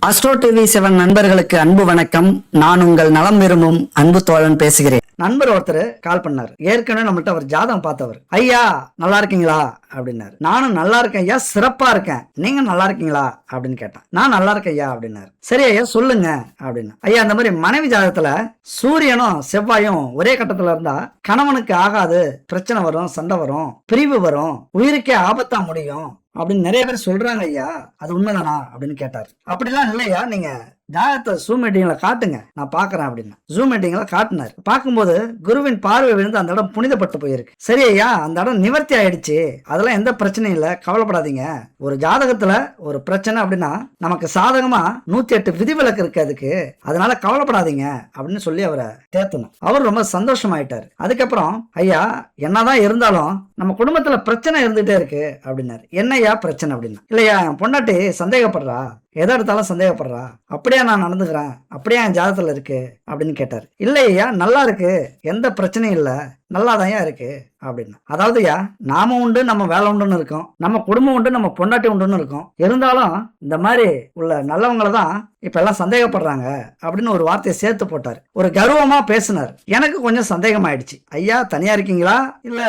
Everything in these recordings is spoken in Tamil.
அஸ்ட்ரோ டிவி 7 நண்பர்களுக்கு அன்பு வணக்கம். நான் உங்கள் நலம் விரும்பும் அன்பு தோழன் பேசுகிறேன். நண்பர் ஒருத்தர் கால் பண்ணார். ஏற்கனவே நம்மள்ட்ட அவர் ஜாதகம் பார்த்தவர். ஐயா நல்லா இருக்கீங்களா அப்படின்னாரு. நானும் நல்லா இருக்கேன் ஐயா, சிறப்பா இருக்கேன். நீங்க நல்லா இருக்கீங்களா அப்படின்னு கேட்டேன். நான் நல்லா இருக்கேன் ஐயா அப்படின்னாரு. சரி ஐயா சொல்லுங்க அப்படின்னு. ஐயா அந்த மாதிரி மனைவி ஜாதகத்துல சூரியனும் செவ்வாயும் ஒரே கட்டத்துல இருந்தா கணவனுக்கு ஆகாது, பிரச்சனை வரும், சண்டை வரும், பிரிவு வரும், உயிருக்கே ஆபத்தா முடியும் அப்படின்னு நிறைய பேர் சொல்றாங்க ஐயா, அது உண்மைதானா அப்படின்னு கேட்டார். அப்படிலாம் இல்லையா, நீங்க ஜாதகத்தை ஜூம் மீட்டிங்ல காட்டுங்க, நான் பாக்குறேன் அப்படின்னு ஜூம் மீட்டிங்ல காட்டினார். பார்க்கும்போது குருவின் பார்வை விழுந்து அந்த இடம் புனிதப்பட்டு போயிருக்கு. சரி ஐயா அந்த இடம் நிவர்த்தி ஆயிடுச்சு, அதெல்லாம் எந்த பிரச்சனையும் இல்ல, கவலைப்படாதீங்க. ஒரு ஜாதகத்துல ஒரு பிரச்சனை அப்படின்னா நமக்கு சாதகமா 108 விதிவிலக்கு இருக்கு அதுக்கு, அதனால கவலைப்படாதீங்க அப்படின்னு சொல்லி அவரை தேத்தணும். அவர் ரொம்ப சந்தோஷமாயிட்டாரு. அதுக்கப்புறம் ஐயா என்னதான் இருந்தாலும் நம்ம குடும்பத்துல பிரச்சனை இருந்துட்டே இருக்கு அப்படின்னாரு. என்னையா பிரச்சனை அப்படின்னா, இல்லையா என் பொண்டாட்டி சந்தேகப்படுறா, எதை எடுத்தாலும் சந்தேகப்படுறா, அப்படியே நான் நடந்துக்கிறேன், அப்படியே என் ஜாதகத்துல இருக்கு அப்படின்னு கேட்டார். இல்லையா நல்லா இருக்கு, எந்த பிரச்சனையும் இல்லை, நல்லாதான் இருக்கு அப்படின்னா. அதாவதுயா நாம உண்டு நம்ம வேலை உண்டுன்னு இருக்கோம், நம்ம குடும்பம் உண்டு நம்ம பொண்டாட்டி உண்டுன்னு இருக்கோம், இருந்தாலும் இந்த மாதிரி உள்ள நல்லவங்களை தான் இப்ப எல்லாம் சந்தேகப்படுறாங்க அப்படின்னு ஒரு வார்த்தையை சேர்த்து போட்டார். ஒரு கர்வமா பேசினார். எனக்கு கொஞ்சம் சந்தேகம் ஆயிடுச்சு. ஐயா தனியா இருக்கீங்களா இல்ல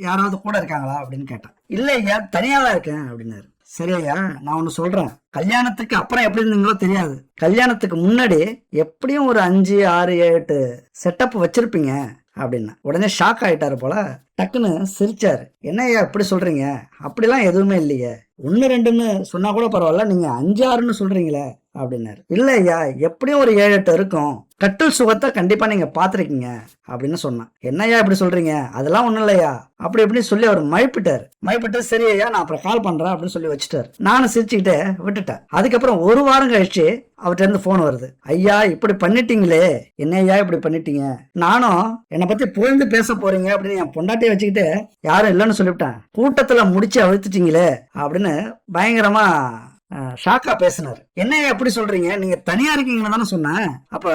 யாராவது கூட இருக்காங்களா அப்படின்னு கேட்டேன். இல்ல ஐயா தனியாதான் இருக்கேன் அப்படின்னாரு. சரி ஐயா நான் ஒண்ணு சொல்றேன், கல்யாணத்துக்கு அப்புறம் எப்படி இருந்தீங்களோ தெரியாது, கல்யாணத்துக்கு முன்னாடி எப்படியும் ஒரு 5, 6, 8 செட்டப் வச்சிருப்பீங்க அப்படின்னா. உடனே ஷாக் ஆயிட்டாரு போல, டக்குன்னு சிரிச்சாரு. என்ன ஐயா இப்படி சொல்றீங்க, அப்படிலாம் எதுவுமே இல்லையே, 1, 2ன்னு சொன்னா கூட பரவாயில்ல, நீங்க 5, 6ன்னு சொல்றீங்களே அப்படின்னாரு. இல்ல ஐயா எப்படியும் ஒரு 7, 8 இருக்கும், கட்டில் சுகத்தை கண்டிப்பா நீங்க பாத்திருக்கீங்க அப்படின்னு சொன்னான். என்னையா இப்படி சொல்றீங்க, அதெல்லாம் ஒண்ணும் இல்லையா அப்படி எப்படி சொல்லி அவர் மயப்பிட்டு சரி ஐயா நான் அப்புறம் கால் பண்றேன் அப்படின்னு சொல்லி வச்சுட்டாரு. நானும் சிரிச்சுக்கிட்டே விட்டுட்டேன். அதுக்கப்புறம் ஒரு வாரம் கழிச்சு அவர்கிட்ட இருந்து போன் வருது. ஐயா இப்படி பண்ணிட்டீங்களே, என்னையா இப்படி பண்ணிட்டீங்க, நானும் என்னை பத்தி புகழ்ந்து பேச போறீங்க அப்படின்னு என் பொண்டாட்டியை வச்சுக்கிட்டு யாரும் இல்லைன்னு சொல்லிவிட்டேன், கூட்டத்துல முடிச்சு அழுத்துட்டீங்களே அப்படின்னு பயங்கரமா ஷாக்கா பேசினார். என்னையா எப்படி சொல்றீங்க, நீங்க தனியா இருக்கீங்கன்னு தானே சொன்னேன், அப்ப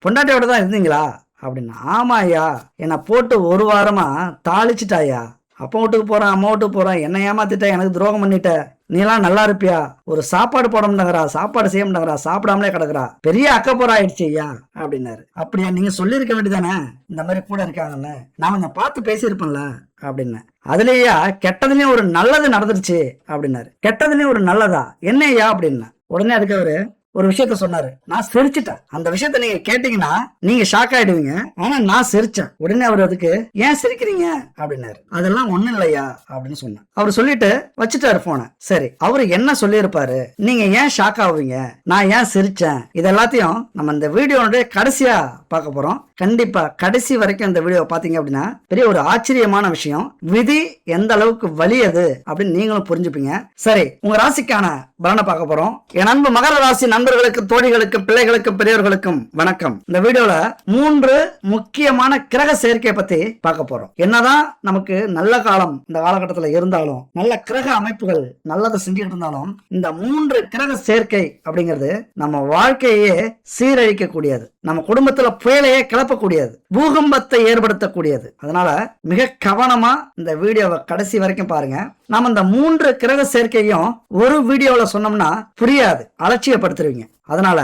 பொண்டாட்டியோட தான் இருந்தீங்களா அப்படின்னு. ஆமா ஐயா என்னை போட்டு ஒரு வாரமா தாளிச்சுட்டாயா, அப்பா வீட்டுக்கு போறேன் அம்மா வீட்டுக்கு போறேன், என்ன ஏமாத்திட்ட, எனக்கு துரோகம் பண்ணிட்ட, நீலாம் நல்லா இருப்பியா, ஒரு சாப்பாடு போட மாட்டேங்கிறா, சாப்பாடு செய்ய மாட்டேங்கிறா, சாப்பிடாமலே கிடக்குறா, பெரிய அக்கப்போரா ஆயிடுச்சு ஐயா அப்படின்னாரு. அப்படியா நீங்க சொல்லியிருக்க வேண்டியதானே இந்த மாதிரி கூட இருக்காங்கன்னு, நான் கொஞ்சம் பார்த்து பேசியிருப்பேன்ல அப்படின்னு. அதுலயா கெட்டதுலயும் ஒரு நல்லது நடந்துருச்சு அப்படின்னாரு. கெட்டதுலயும் ஒரு நல்லதா, என்ன ஐயா அப்படின்னா. உடனே அதுக்கு அவரு ஒரு விஷயத்த சொன்னாரு. நான் சிரிச்சுட்டேன். அந்த விஷயத்த நீங்க கேட்டீங்கன்னா நீங்க ஷாக் ஆயிடுவீங்க, ஆனா நான் சிரிச்சேன். உடனே அவர் அதுக்கு ஏன் சிரிக்கிறீங்க அப்படின்னாரு. அதெல்லாம் ஒண்ணும் இல்லையா அப்படின்னு சொன்னேன். அவர் சொல்லிட்டு வச்சுட்டாரு போன. சரி அவரு என்ன சொல்லியிருப்பாரு, நீங்க ஏன் ஷாக் ஆவீங்க, நான் ஏன் சிரிச்சேன், இது எல்லாத்தையும் நம்ம இந்த வீடியோனுடைய கடைசியா பார்க்க போறோம். கண்டிப்பா கடைசி வரைக்கும் இந்த வீடியோ பாத்தீங்க அப்படின்னா பெரிய ஒரு ஆச்சரியமான விஷயம், விதி எந்த அளவுக்கு வலியது அப்படின்னு நீங்களும் புரிஞ்சுப்பீங்க. சரி உங்க ராசிக்கான பலனை பார்க்க போறோம். என் அன்பு மகர ராசி நண்பர்களுக்கு, தோழிகளுக்கு, பிள்ளைகளுக்கு, பெரியவர்களுக்கும் வணக்கம். இந்த வீடியோல 3 முக்கியமான கிரக சேர்க்கையை பத்தி பார்க்க போறோம். என்னதான் நமக்கு நல்ல காலம் இந்த காலகட்டத்துல இருந்தாலும், நல்ல கிரக அமைப்புகள் நல்லதை செஞ்சுட்டு இருந்தாலும், இந்த 3 கிரக சேர்க்கை அப்படிங்கிறது நம்ம வாழ்க்கையே சீரழிக்க கூடியது, நம்ம குடும்பத்துல புயலையே கிளப்பக்கூடியது, பூகம்பத்தை ஏற்படுத்தக்கூடியது. அதனால மிக கவனமா இந்த வீடியோவை கடைசி வரைக்கும் பாருங்க. நாம இந்த 3 கிரக சேர்க்கையும் ஒரு வீடியோல சொன்னோம்னா புரியாது, அலட்சியப்படுத்துருவீங்க. அதனால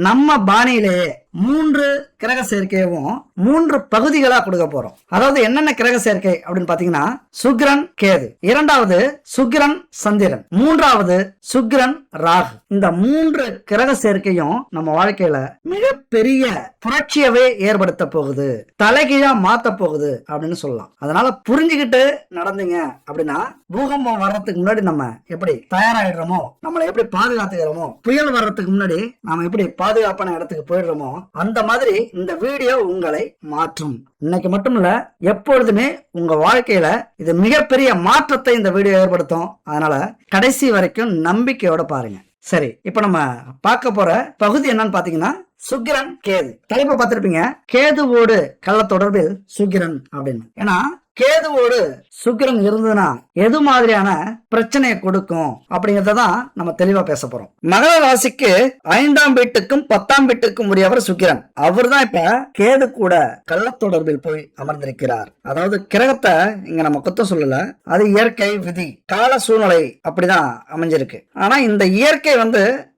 நம்ம பாணியிலேயே 3 கிரக சேர்க்கையும் 3 பகுதிகளா கொடுக்க போறோம். அதாவது என்னென்ன கிரக சேர்க்கை அப்படின்னு பாத்தீங்கன்னா, சுக்கிரன் கேது, 2வது சுக்கிரன் சந்திரன், 3வது சுக்கிரன் ராகு. இந்த 3 கிரக சேர்க்கையும் நம்ம வாழ்க்கையில மிகப்பெரிய புரட்சியவே ஏற்படுத்த போகுது, தலைகீழா மாத்த போகுது அப்படின்னு சொல்லலாம். அதனால புரிஞ்சுக்கிட்டு நடந்தீங்க அப்படின்னா பூகம்பம் வர்றதுக்கு முன்னாடி நம்ம எப்படி தயாராகிடுறோமோ, நம்மளை எப்படி பாதுகாத்துக்கிறோமோ, புயல் வர்றதுக்கு முன்னாடி நாம எப்படி பாதுகாப்பான இடத்துக்கு போயிடுறோமோ, அந்த மாதிரி இந்த வீடியோ உங்களை மாற்றும். இன்னைக்கு மட்டும் இல்ல, எப்பொழுதுமே உங்க வாழ்க்கையில இது மிகப்பெரிய மாற்றத்தை இந்த வீடியோ ஏற்படுத்தும். அதனால கடைசி வரைக்கும் நம்பிக்கையோட பாருங்க. சரி இப்ப நம்ம பார்க்க போற பகுதி என்னன்னு பாத்தீங்கன்னா, சுக்கிரன் கேது. தலைப்பை பார்த்திருப்பீங்க, கேதுவோடு கள்ள தொடர்பில் சுக்கிரன் அப்படின்னு. ஏன்னா கேதுவோடு சுக்கிரன் இருந்ததுன்னா எது மாதிரியான பிரச்சனையை கொடுக்கும் அப்படிங்கறதான் நம்ம தெளிவா பேச போறோம். மகர ராசிக்கு 5ஆம் வீட்டுக்கும் 10ஆம் வீட்டுக்கும் உரியவர் சுக்கிரன். அவர் தான் இப்ப கேது கூட கள்ள தொடர்பில் போய் அமர்ந்திருக்கிறார். அதாவது கிரகத்தை இங்க நம்ம குத்தம் சொல்லல, அது இயற்கை விதி, கால சூழ்நிலை அப்படிதான் அமைஞ்சிருக்கு. ஆனா இந்த இயற்கை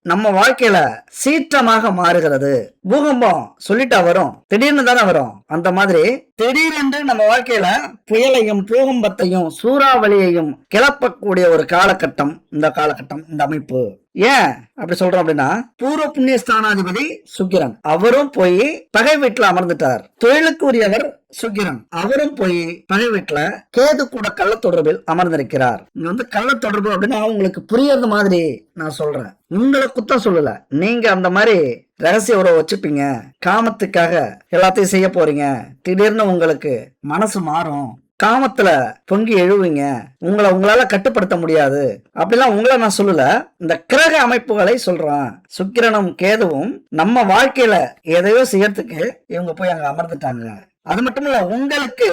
நம்ம வாழ்க்கையில சீற்றமாக மாறுகிறது. பூகம்பம் சொல்லிட்டா வரும், திடீர்னு தானே வரும். அந்த மாதிரி திடீரென்று நம்ம வாழ்க்கையில புயலையும் பூகம்பத்தையும் சூறாவளியையும் கிளப்பக்கூடிய ஒரு காலகட்டம் இந்த காலகட்டம், இந்த அமைப்பு. ஏன் அப்படி சொல்றோம் அப்படின்னா, பூர்வ புண்ணிய ஸ்தானாதிபதி சுக்கிரன் அவரும் போய் பகை வீட்டுல அமர்ந்துட்டார். தொழிலுக்கு உரியவர் சுக்கிரன் அவரும் போய் பகை வீட்டுல கேது கூட கள்ள தொடர்பில் அமர்ந்திருக்கிறார். இங்க வந்து கள்ள தொடர்பு அப்படின்னா உங்களுக்கு புரியறது மாதிரி நான் சொல்றேன், உங்களை குத்தம் சொல்லல. நீங்க அந்த மாதிரி ரகசிய உறவு வச்சுப்பீங்க, காமத்துக்காக எல்லாத்தையும் செய்ய போறீங்க. திடீர்னு உங்களுக்கு மனசு மாறும், காமத்துல பொங்கி எழுவீங்க, உங்களால கட்டுப்படுத்த முடியாது. அப்படிலாம் உங்களை நான் சொல்லல, இந்த கிரக அமைப்புகளை சொல்றேன். சுக்கிரனும் கேதுவும் நம்ம வாழ்க்கையில எதையோ செய்யறதுக்கு இவங்க போய் அங்க அமர்ந்துட்டாங்க. அது மட்டும் இல்ல, உங்களுக்கு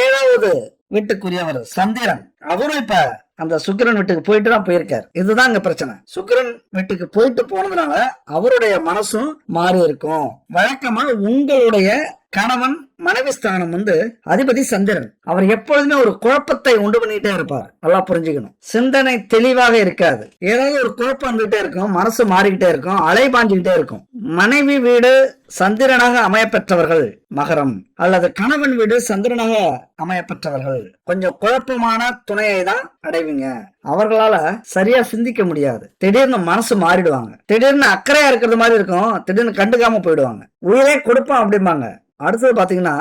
7வது வீட்டுக்குரியவர் சந்திரன் அவரும் இப்ப அந்த சுக்கிரன் வீட்டுக்கு போயிட்டு தான் போயிருக்காரு. இதுதான் இங்க பிரச்சனை. சுக்கிரன் வீட்டுக்கு போயிட்டு போனதுனால அவருடைய மனசும் மாறி இருக்கும். வழக்கமா உங்களுடைய கணவன் மனைவி ஸ்தானம் வந்து அதிபதி சந்திரன். அவர் எப்பொழுதுமே ஒரு குழப்பத்தை உண்டு பண்ணிட்டே இருப்பார். நல்லா புரிஞ்சுக்கணும். சிந்தனை தெளிவாக இருக்காது, ஏதாவது ஒரு குழப்பம் வந்துகிட்டே இருக்கும், மனசு மாறிக்கிட்டே இருக்கும், அலைபாஞ்சுக்கிட்டே இருக்கும். மனைவி வீடு சந்திரனாக அமையப்பெற்றவர்கள் மகரம், அல்லது கணவன் வீடு சந்திரனாக அமையப்பெற்றவர்கள் கொஞ்சம் குழப்பமான துணையை தான் அடைவீங்க. அவர்களால சரியா சிந்திக்க முடியாது. திடீர்னு மனசு மாறிடுவாங்க, திடீர்னு அக்கறையா இருக்கிறது மாதிரி இருக்கும், திடீர்னு கண்டுக்காம போயிடுவாங்க. உயிரே கொடுப்பான் அப்படிம்பாங்க, அடுத்தது பாத்தீங்கன்னா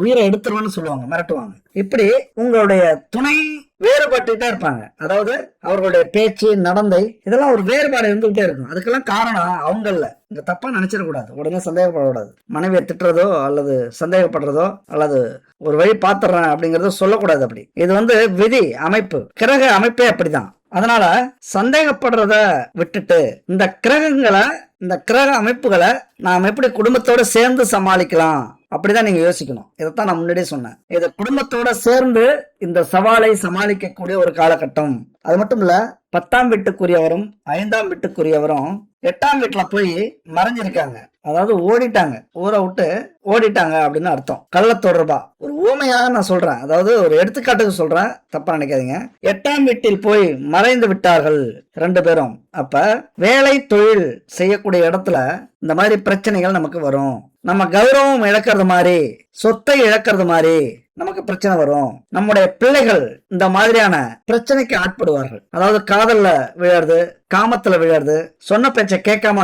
உயிரை எடுத்துருவான்னு சொல்லுவாங்க, மிரட்டுவாங்க. இப்படி உங்களுடைய துணை வேறுபட்டுட்டே இருப்பாங்க. அதாவது அவர்களுடைய பேச்சு நடந்தை இதெல்லாம் ஒரு வேறுபாடு இருந்துகிட்டே இருக்கும். அதுக்கெல்லாம் காரணம் அவங்க இல்ல. இந்த தப்பா நினைச்சிடக்கூடாது, உடனே சந்தேகப்படக்கூடாது. மனைவியை திட்டுறதோ அல்லது சந்தேகப்படுறதோ அல்லது ஒரு வழி பாத்துறேன் அப்படிங்கறதோ சொல்லக்கூடாது. அப்படி இது வந்து விதி அமைப்பு, கிரக அமைப்பே அப்படிதான். அதனால சந்தேகப்படுறத விட்டுட்டு இந்த கிரகங்களை, இந்த கிரக அமைப்புகளை நாம் எப்படி குடும்பத்தோட சேர்ந்து சமாளிக்கலாம் அப்படிதான் நீங்க யோசிக்கணும். இதைத்தான் நான் முன்னாடியே சொன்னேன். இதை குடும்பத்தோட சேர்ந்து இந்த சவாலை சமாளிக்கக்கூடிய ஒரு காலகட்டம். அது மட்டும் இல்ல, 10ஆம் வீட்டுக்குரியவரும் 5ஆம் வீட்டுக்குரியவரும் 8ஆம் வீட்டுல போய் மறைஞ்சிருக்காங்க. அதாவது ஓடிட்டாங்க, ஊரை விட்டு ஓடிட்டாங்க அப்படின்னு அர்த்தம். கள்ள தொடர்பா ஒரு ஊமையாக நான் சொல்றேன், அதாவது ஒரு எடுத்துக்காட்டுக்கு சொல்றேன், தப்பா நினைக்காதீங்க. 8ஆம் வீட்டில் போய் மறைந்து விட்டார்கள் 2 பேரும். அப்ப வேலை தொழில் செய்யக்கூடிய இடத்துல இந்த மாதிரி பிரச்சனைகள் நமக்கு வரும். நம்ம கௌரவம் இழக்கிறது மாதிரி, சொத்தை இழக்கிறது மாதிரி நமக்கு பிரச்சனை வரும். நம்முடைய பிள்ளைகள் இந்த மாதிரியான பிரச்சனைக்கு ஆட்படுவார்கள். அதாவது காதல்ல விழறது, காமத்துல விழறது, சொன்ன பேச்ச கேட்காம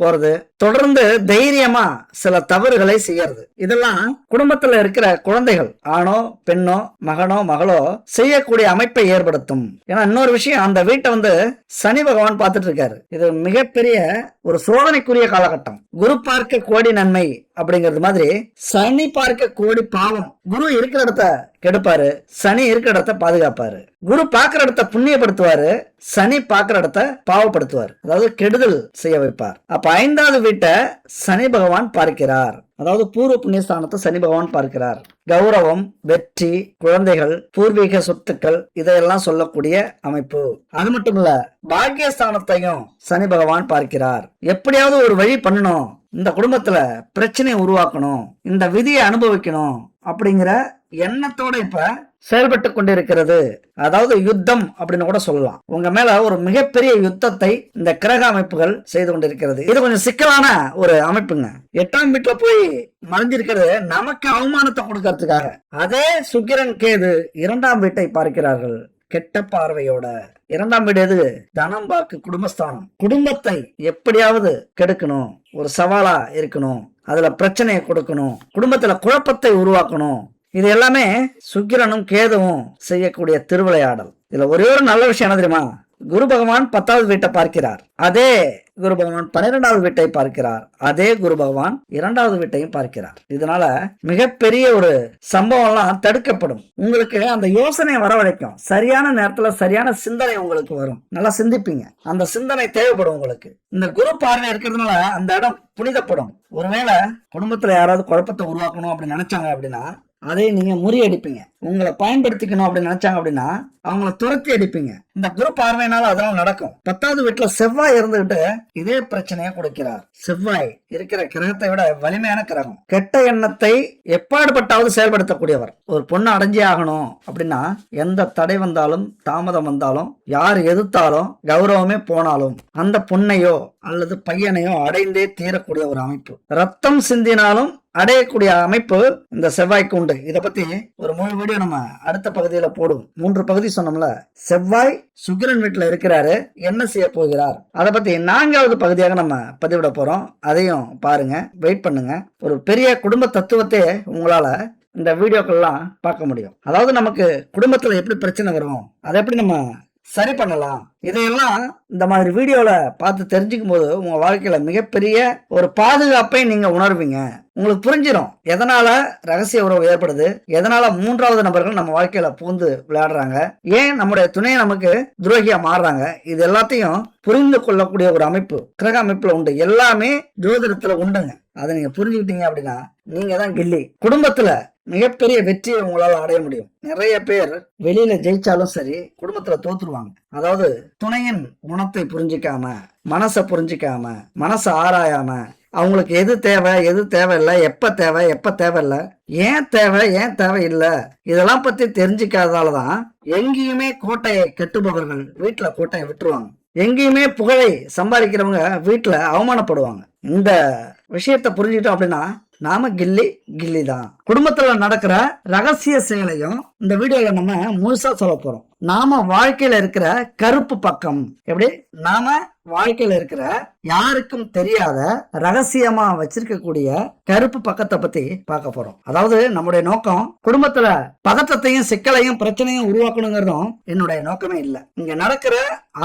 போறது, தொடர்ந்து தைரியமா சில தவறுகளை செய்யறது, இதெல்லாம் குடும்பத்துல இருக்கிற குழந்தைகள் ஆணோ பெண்ணோ மகனோ மகளோ செய்யக்கூடிய அமைப்பை ஏற்படுத்தும். ஏன்னா இன்னொரு விஷயம், அந்த வீட்டை வந்து சனி பகவான் பார்த்துட்டு இருக்காரு. இது மிகப்பெரிய ஒரு சோதனைக்குரிய காலகட்டம். குரு பார்க்க கோடி நன்மை அப்படிங்கிறது மாதிரி சனி பார்க்க கோடி பாவம். குரு இருக்கிற இடத்த கெடுப்பாரு, சனி இருக்கிற இடத்த பாதுகாப்பாரு. குரு பாக்குற இடத்த புண்ணியப்படுத்துவாரு, சனி பாக்குற இடத்த பாவப்படுத்துவார், அதாவது கெடுதல் செய்ய வைப்பார். அப்ப 5வது வீட்டை சனி பகவான் பார்க்கிறார். அதாவது பூர்வ புண்ணியஸ்தானத்தை சனி பகவான் பார்க்கிறார். கௌரவம், வெற்றி, குழந்தைகள், பூர்வீக சொத்துக்கள் இதையெல்லாம் சொல்லக்கூடிய அமைப்பு. அது மட்டும் இல்ல, பாக்கியஸ்தானத்தையும் சனி பகவான் பார்க்கிறார். எப்படியாவது ஒரு வழி பண்ணணும், இந்த குடும்பத்துல பிரச்சனையை உருவாக்கணும், இந்த விதியை அனுபவிக்கணும் அப்படிங்கிற எண்ணத்தோட இப்ப செயல்பட்டு கொண்டிருக்கிறது. அதாவது யுத்தம் அப்படின்னு கூட சொல்லலாம். உங்க மேல ஒரு மிகப்பெரிய யுத்தத்தை இந்த கிரக அமைப்புகள் செய்து கொண்டிருக்கிறது. இது கொஞ்சம் சிக்கலான ஒரு அமைப்புங்க. 8ஆம் வீட்டுல போய் மறைஞ்சிருக்கிறது நமக்கு அவமானத்தை கொடுக்கறதுக்காக. அதே சுக்கிரன் கேது 2ஆம் வீட்டை பார்க்கிறார்கள் கெட்ட பார்வையோட. 2ஆம் வீடு எது? தனம், வாக்கு, குடும்பஸ்தானம். குடும்பத்தை எப்படியாவது கெடுக்கணும், ஒரு சவாலா இருக்கணும், அதுல பிரச்சனையை கொடுக்கணும், குடும்பத்துல குழப்பத்தை உருவாக்கணும். இது எல்லாமே சுக்கிரனும் கேதுவும் செய்யக்கூடிய திருவிளையாடல். இதுல ஒரே ஒரு நல்ல விஷயம் என்ன தெரியுமா? குரு பகவான் 10வது வீட்டை பார்க்கிறார், அதே குரு பகவான் 12வது வீட்டை பார்க்கிறார், அதே குரு பகவான் 2வது வீட்டையும் பார்க்கிறார். இதனால மிகப்பெரிய ஒரு சம்பவம் எல்லாம் தடுக்கப்படும். உங்களுக்கு அந்த யோசனை வரவழைக்கும். சரியான நேரத்துல சரியான சிந்தனை உங்களுக்கு வரும், நல்லா சிந்திப்பீங்க. அந்த சிந்தனை தேவைப்படும் உங்களுக்கு. இந்த குரு பார்வை இருக்கிறதுனால அந்த இடம் புனிதப்படும். ஒருவேளை குடும்பத்துல யாராவது குழப்பத்தை உருவாக்கணும் அப்படின்னு நினைச்சாங்க அப்படின்னா அதை நீங்க முறியடிப்பீங்க. உங்களை பயன்படுத்திக்கணும் அப்படின்னு நினைச்சாங்க அப்படின்னா அவங்கள துரத்தி அடிப்பீங்க. இந்த குரு பார்வையினால அதெல்லாம் நடக்கும். 10வது வீட்டுல செவ்வாய் இருந்துகிட்டு இதே பிரச்சனையை கொடுக்கிறார். செவ்வாய் இருக்கிற கிரகத்தை விட வலிமையான கிரகம். கெட்ட எண்ணத்தை எப்பாடுபட்டாவது செயல்படுத்தக்கூடியவர். ஒரு பொண்ணு அடைஞ்சே ஆகணும் அப்படின்னா எந்த தடை வந்தாலும் தாமதம் வந்தாலும் யார் எதிர்த்தாலும் கௌரவமே போனாலும் அந்த பொண்ணையோ அல்லது பையனையோ அடைந்தே தீரக்கூடிய ஒரு அமைப்பு. ரத்தம் சிந்தினாலும் அடையக்கூடிய அமைப்பு இந்த செவ்வாய்க்கு உண்டு. இத பத்தி ஒரு 3 வீடியோ நம்ம அடுத்த பகுதியில போடுவோம். 3 பகுதி சொன்னோம்ல. செவ்வாய் சுக்கிரன் வீட்டுல இருக்கிறாரு, என்ன செய்ய போகிறார், அதை பத்தி 4வது பகுதியாக நம்ம பதிவிட போறோம். அதையும் பாருங்க, வெயிட் பண்ணுங்க. ஒரு பெரிய குடும்ப தத்துவத்தை உங்களால இந்த வீடியோக்கள்லாம் பார்க்க முடியும். அதாவது நமக்கு குடும்பத்துல எப்படி பிரச்சனை வரும், அதை எப்படி நம்ம சரி பண்ணலாம், இதையெல்லாம் இந்த மாதிரி வீடியோல பார்த்து தெரிஞ்சுக்கும் போது உங்க வாழ்க்கையில மிகப்பெரிய ஒரு பாதுகாப்பை நீங்க உணர்வீங்க. உங்களுக்கு புரிஞ்சிடும் எதனால ரகசிய உறவு ஏற்படுது, எதனால 3வது நபர்கள் நம்ம வாழ்க்கையில பூந்து விளையாடுறாங்க, ஏன் நம்முடைய துணையை நமக்கு துரோகியா மாறுறாங்க. இது எல்லாத்தையும் புரிந்து கொள்ளக்கூடிய ஒரு அமைப்பு கிரக அமைப்புல உண்டு. எல்லாமே ஜோதிடத்துல உண்டுங்க. அதை நீங்க புரிஞ்சுக்கிட்டீங்க அப்படின்னா நீங்க தான் கில்லி. குடும்பத்துல மிகப்பெரிய வெற்றியை உங்களால அடைய முடியும். நிறைய பேர் வெளியில ஜெயிச்சாலும் சரி குடும்பத்துல தோத்துருவாங்க. அதாவது துணையின் குணத்தை புரிஞ்சிக்காம, மனசை புரிஞ்சிக்காம, மனசை ஆராயாம, அவங்களுக்கு எது தேவை எது தேவையில்லை, எப்ப தேவை எப்ப தேவையில்லை, ஏன் தேவை ஏன் தேவையில்லை, இதெல்லாம் பத்தி தெரிஞ்சுக்காததாலதான் எங்கேயுமே கோட்டையை கெட்டுபவர்கள் வீட்டுல கோட்டையை விட்டுருவாங்க. எங்கேயுமே புகழை சம்பாதிக்கிறவங்க வீட்டுல அவமானப்படுவாங்க. இந்த விஷயத்த புரிஞ்சுக்கிட்டோம் அப்படின்னா நாம கில்லி தான். குடும்பத்துல நடக்கிற ரகசிய செயலையும் இந்த வீடியோல நம்ம முழுசா சொல்ல போறோம். நாம வாழ்க்கையில இருக்கிற கருப்பு பக்கம் எப்படி, நாம வாழ்க்கையில இருக்கிற யாருக்கும் தெரியாத ரகசியமா வச்சிருக்கக்கூடிய கருப்பு பக்கத்தை பத்தி பார்க்க போறோம். அதாவது நம்முடைய நோக்கம் குடும்பத்துல பதட்டத்தையும் சிக்கலையும் பிரச்சனையும் உருவாக்கணுங்கிறதும் என்னுடைய நோக்கமே இல்லை. இங்க நடக்கிற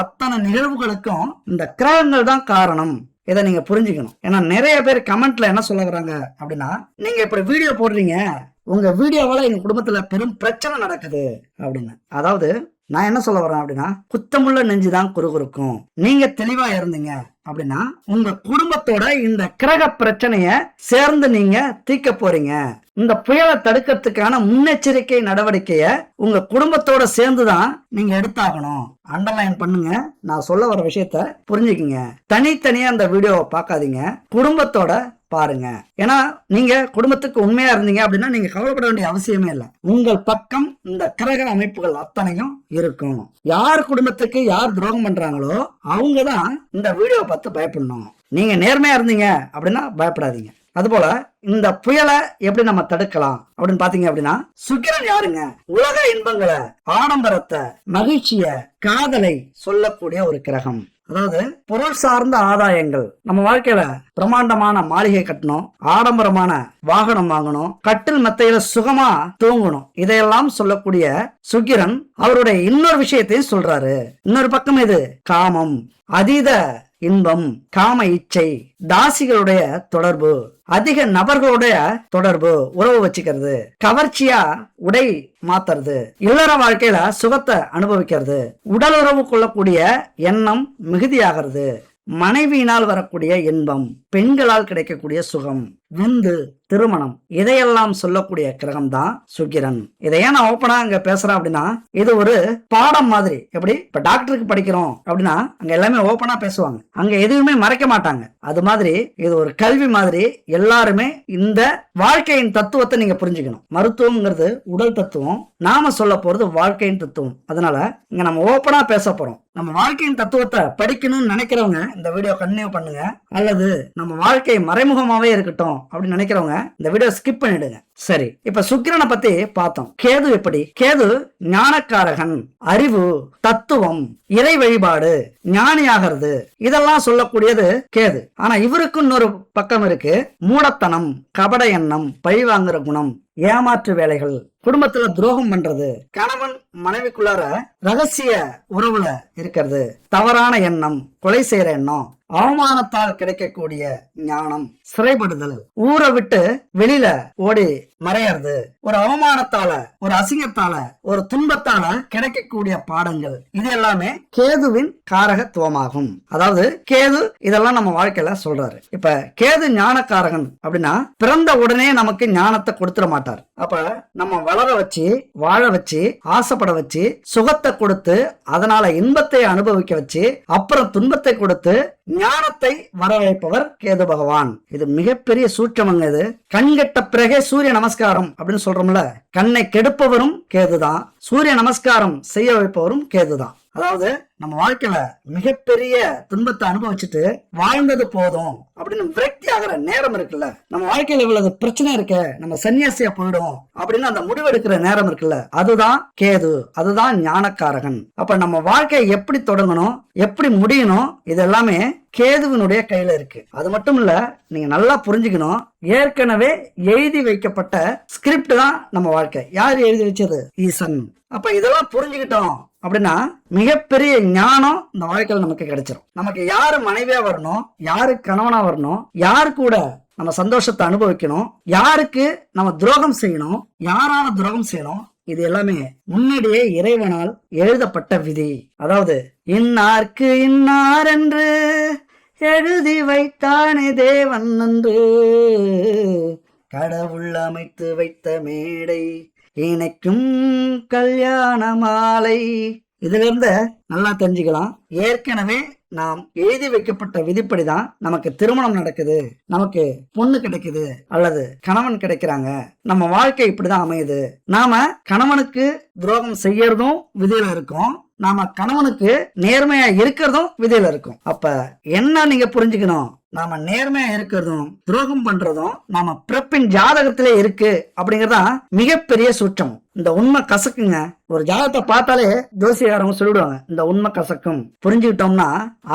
அத்தனை நிகழ்வுகளுக்கும் இந்த கிரகங்கள் தான் காரணம். இதை நீங்க புரிஞ்சுக்கணும். ஏன்னா நிறைய பேர் கமெண்ட்ல என்ன சொல்ல வராங்க அப்படின்னா, நீங்க இப்படி வீடியோ போடுறீங்க, உங்க வீடியோவால எங்க குடும்பத்துல பெரும் பிரச்சனை நடக்குது அப்படின்னு. அதாவது நான் என்ன சொல்ல வரேன் அப்படின்னா, குத்தமுள்ள நெஞ்சுதான் குறுகுறுக்கும். நீங்க தெளிவா இருந்தீங்க அப்படின்னா உங்க குடும்பத்தோட இந்த கிரக பிரச்சனைய சேர்ந்து நீங்க தீர்க்க போறீங்க. இந்த புயலை தடுக்கிறதுக்கான முன்னெச்சரிக்கை நடவடிக்கைய உங்க குடும்பத்தோட சேர்ந்துதான் நீங்க எடுத்தாகணும். அண்டர்லைன் பண்ணுங்க. நான் சொல்ல வர விஷயத்த புரிஞ்சுக்குங்க. தனித்தனியா அந்த வீடியோவை பார்க்காதீங்க, குடும்பத்தோட பாருங்க. ஏன்னா நீங்க குடும்பத்துக்கு உண்மையா இருந்தீங்க அப்படின்னா நீங்க கவலைப்பட வேண்டிய அவசியமே இல்லை. உங்கள் பக்கம் இந்த கிரக அமைப்புகள் அத்தனையும் இருக்கும். யார் குடும்பத்துக்கு யார் துரோகம் பண்றாங்களோ அவங்கதான் இந்த வீடியோ பார்த்து பயப்படணும். நீங்க நேர்மையா இருந்தீங்க அப்படின்னா பயப்படாதீங்க. அதுபோல இந்த புயலை எப்படி நம்ம தடுக்கலாம் அப்படின்னு பாத்தீங்க அப்படின்னா, சுக்கிரன் யாருங்க, உலக இன்பங்களை, ஆடம்பரத்தை, மகிழ்ச்சிய, காதலை சொல்லக்கூடிய ஒரு கிரகம். அதாவது பொருள் சார்ந்த ஆதாயங்கள். நம்ம வாழ்க்கையில பிரம்மாண்டமான மாளிகை கட்டணும், ஆடம்பரமான வாகனம் வாங்கணும், கட்டில் மெத்தையில சுகமா தூங்கணும், இதையெல்லாம் சொல்லக்கூடிய சுக்கிரன் அவருடைய இன்னொரு விஷயத்தையும் சொல்றாரு. இன்னொரு பக்கம் இது காமம், அதீத இன்பம், காம இச்சை, தாசிகளுடைய தொடர்பு, அதிக நபர்களுடைய தொடர்பு, உறவு வச்சுக்கிறது, கவர்ச்சியா உடை மாத்துறது, இல்லற வாழ்க்கையில சுகத்தை அனுபவிக்கிறது, உடல் உறவு கொள்ளக்கூடிய எண்ணம் மிகுதியாகிறது, மனைவியினால் வரக்கூடிய இன்பம், பெண்களால் கிடைக்கக்கூடிய சுகம், விந்து, திருமணம், இதையெல்லாம் சொல்லக்கூடிய கிரகம் தான் சுக்கிரன். இதை ஏன் நான் ஓப்பனா அங்க பேசுறேன் அப்படின்னா, இது ஒரு பாடம் மாதிரி. எப்படி இப்ப டாக்டருக்கு படிக்கிறோம் அப்படின்னா அங்க எல்லாமே ஓப்பனா பேசுவாங்க, அங்க எதுவுமே மறைக்க மாட்டாங்க. அது மாதிரி இது ஒரு கல்வி மாதிரி. எல்லாருமே இந்த வாழ்க்கையின் தத்துவத்தை நீங்க புரிஞ்சுக்கணும். மருத்துவம்ங்கிறது உடல் தத்துவம், நாம சொல்ல போறது வாழ்க்கையின் தத்துவம். அதனால இங்க நம்ம ஓப்பனா பேச போறோம். நம்ம வாழ்க்கையின் தத்துவத்தை படிக்கணும்னு நினைக்கிறவங்க இந்த வீடியோ கண்டினியூ பண்ணுங்க. அல்லது நம்ம வாழ்க்கை மறைமுகமாவே இருக்கட்டும் அப்படின்னு நினைக்கிறவங்க இந்த வீடியோ ஸ்கிப் பண்ணிடுங்க. சரி, இப்ப சுக்கிரனை பத்தி பார்த்தோம். கேது எப்படி, கேது ஞானக்காரகன், அறிவு, தத்துவம், இறை வழிபாடு, ஞானியாகிறது, இதெல்லாம் சொல்லக்கூடியது கேது. ஆனா இவருக்கு இன்னொரு பக்கம் இருக்கு. மூடத்தனம், கபட எண்ணம், பழி வாங்குற குணம், ஏமாற்று வேலைகள், குடும்பத்துல துரோகம் பண்றது, கணவன் மனைவிக்குள்ளார ரகசிய உறவுல இருக்கிறது, தவறான எண்ணம், கொலை செய்யற எண்ணம், அவமானத்தால் கிடைக்கக்கூடிய ஞானம், சிறைப்படுதல், ஊரை விட்டு வெளியில ஓடி மறையறது, ஒரு அவமானத்தால, ஒரு அசிங்கத்தால, ஒரு துன்பத்தால கிடைக்கக்கூடிய பாடங்கள், இது எல்லாமே கேதுவின் காரகத்துவமாகும். அதாவது கேது இதெல்லாம் நம்ம வாழ்க்கையில சொல்றாரு. இப்ப கேது ஞானக்காரகன் அப்படின்னா பிறந்த உடனே நமக்கு ஞானத்தை கொடுத்துட மாட்டார். அப்ப நம்ம வளர வச்சு, வாழ வச்சு, ஆசைப்பட வச்சு, சுகத்தை கொடுத்து, அதனால இன்பத்தை அனுபவிக்க வச்சு, அப்புறம் துன்பத்தை கொடுத்து ஞானத்தை வரவழைப்பவர் கேது பகவான். இது மிகப்பெரிய சூட்சமங்க. இது கண்கெட்ட பிறகே சூரிய நமஸ்காரம் அப்படின்னு சொல்றோம்ல, கண்ணை கெடுப்பவரும் கேதுதான், சூரிய நமஸ்காரம் செய்ய வைப்பவரும் கேதுதான். அதாவது நம்ம வாழ்க்கையில மிகப்பெரிய துன்பத்தை அனுபவிச்சுட்டு வாழ்ந்தது போதும் அப்படின்னு விரக்தி ஆகிற நேரம் இருக்குல்ல, நம்ம வாழ்க்கையில இவ்வளவு பிரச்சனை இருக்க, நம்ம சன்னியாசியா போயிடும் அப்படின்னு அந்த முடிவெடுக்கிற நேரம் இருக்குல்ல, அதுதான் கேது, அதுதான் ஞானக்காரகன். அப்ப நம்ம வாழ்க்கையை எப்படி தொடங்கணும், எப்படி முடியணும், இது எல்லாமே கேதுவினுடைய கையில இருக்கு. அது மட்டும் இல்ல, நீங்க நல்லா புரிஞ்சுக்கணும், ஏற்கனவே எழுதி வைக்கப்பட்ட ஸ்கிரிப்ட் தான் நம்ம வாழ்க்கை. யார் எழுதி வச்சது? ஈசன். அப்ப இதெல்லாம் புரிஞ்சுக்கிட்டோம் அப்படின்னா மிகப்பெரிய ஞானம் இந்த வாழ்க்கையில நமக்கு கிடைச்சிடும். நமக்கு யாரு மனைவியா வரணும், யாரு கணவனா வரணும், யாரு கூட நம்ம சந்தோஷத்தை அனுபவிக்கணும், யாருக்கு நம்ம துரோகம் செய்யணும், யாரால துரோகம் செய்யணும், இது எல்லாமே முன்னாடியே இறைவனால் எழுதப்பட்ட விதி. அதாவது இன்னார்க்கு இன்னார் என்று எழுதி வைத்தானே தேவன் என்று, கடவுள் அமைத்து வைத்த மேடை இணைக்கும் கல்யாண மாலை. இதுல இருந்து நல்லா தெரிஞ்சுக்கலாம், ஏற்கனவே நாம் எழுதி வைக்கப்பட்ட விதிப்படிதான் நமக்கு திருமணம் நடக்குது, நமக்கு பொண்ணு கிடைக்குது, அல்லது கணவன் கிடைக்கிறாங்க. நம்ம வாழ்க்கை இப்படிதான் அமையுது. நாம கணவனுக்கு துரோகம் செய்யறதும் விதியில இருக்கும், நாம கணவனுக்கு நேர்மையா இருக்கிறதும் விதியில இருக்கும். அப்ப என்ன நீங்க புரிஞ்சுக்கணும், நாம நேர்மையா இருக்கிறதும் துரோகம் பண்றதும் நாம பிறப்பின் ஜாதகத்திலே இருக்கு அப்படிங்கறதா மிகப்பெரிய சூட்சம். இந்த உண்மை கசக்குங்க. ஒரு ஜாதகத்தை பார்த்தாலே ஜோசியக்காரங்க சொல்லிடுவாங்க, இந்த உண்மை கசக்கும். புரிஞ்சுக்கிட்டோம்னா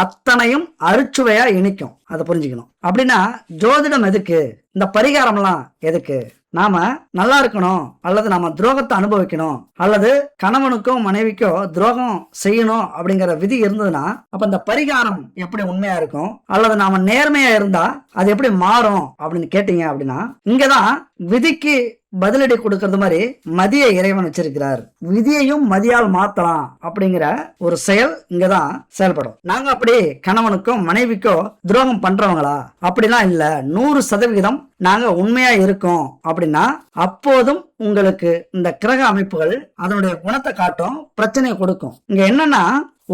அத்தனையும் அறுச்சுவையா இனிக்கும். அதை புரிஞ்சுக்கணும். அப்படின்னா ஜோதிடம் எதுக்கு, இந்த பரிகாரம் எல்லாம் எதுக்கு? நாம நல்லா இருக்கணும், அல்லது நாம துரோகத்தை அனுபவிக்கணும், அல்லது கணவனுக்கோ மனைவிக்கோ துரோகம் செய்யணும் அப்படிங்கிற விதி இருந்ததுன்னா அப்ப இந்த பரிகாரம் எப்படி உண்மையா இருக்கும், அல்லது நாம நேர்மையா இருந்தா அது எப்படி மாறும் அப்படின்னு கேட்டீங்க அப்படின்னா, இங்கதான் விதிக்கு பதிலடி கொடுக்கறது மாதிரி மதிய இறைவன் வச்சிருக்கிறார். விதியையும் மதியால் மாத்தலாம் அப்படிங்கிற ஒரு செயல் இங்கதான் செயல்படும். நாங்க அப்படி கணவனுக்கும் மனைவிக்கோ துரோகம் பண்றவங்களா? அப்படிலாம் இல்ல. 100% நாங்க உண்மையா இருக்கோம் அப்படின்னா அப்போதும் உங்களுக்கு இந்த கிரக அமைப்புகள் அதனுடைய குணத்தை காட்டும், பிரச்சனையை கொடுக்கும். இங்க என்னன்னா,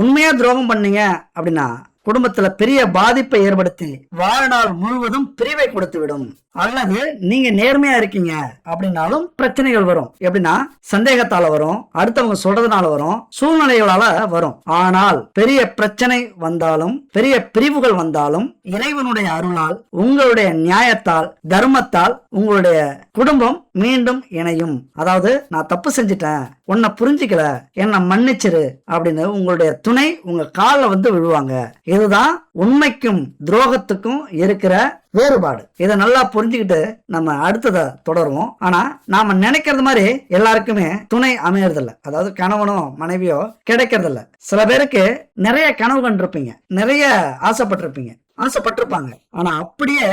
உண்மையா துரோகம் பண்ணீங்க அப்படின்னா குடும்பத்துல பெரிய பாதிப்பை ஏற்படுத்தி வாழ்நாள் முழுவதும் பிரிவை கொடுத்து விடும். அல்லது நீங்க நேர்மையா இருக்கீங்க அப்படின்னாலும் பிரச்சனைகள் வரும். எப்படின்னா சந்தேகத்தால வரும், அடுத்தவங்க சொல்றதுனால வரும், சூழ்நிலைகளால வரும். ஆனால் பெரிய பிரச்சனை வந்தாலும், பெரிய பிரிவுகள் வந்தாலும் இறைவனுடைய அருளால், உங்களுடைய நியாயத்தால், தர்மத்தால் உங்களுடைய குடும்பம் மீண்டும் இணையும். அதாவது நான் தப்பு செஞ்சுட்டேன், உன்னை புரிஞ்சுக்கல, என்னை மன்னிச்சிரு அப்படின்னு உங்களுடைய துணை உங்க காலில் வந்து விழுவாங்க. இதுதான் உண்மைக்கும் துரோகத்துக்கும் இருக்கிற வேறுபாடு. இதை நல்லா புரிஞ்சுக்கிட்டு நம்ம அடுத்ததை தொடருவோம். ஆனா நாம நினைக்கிறது மாதிரி எல்லாருக்குமே துணை அமையறதில்ல. அதாவது கணவனோ மனைவியோ கிடைக்கிறது இல்ல. சில பேருக்கு நிறைய கனவு கண்டிருப்பீங்க, நிறைய ஆசைப்பட்டிருப்பாங்க, ஆனா அப்படியே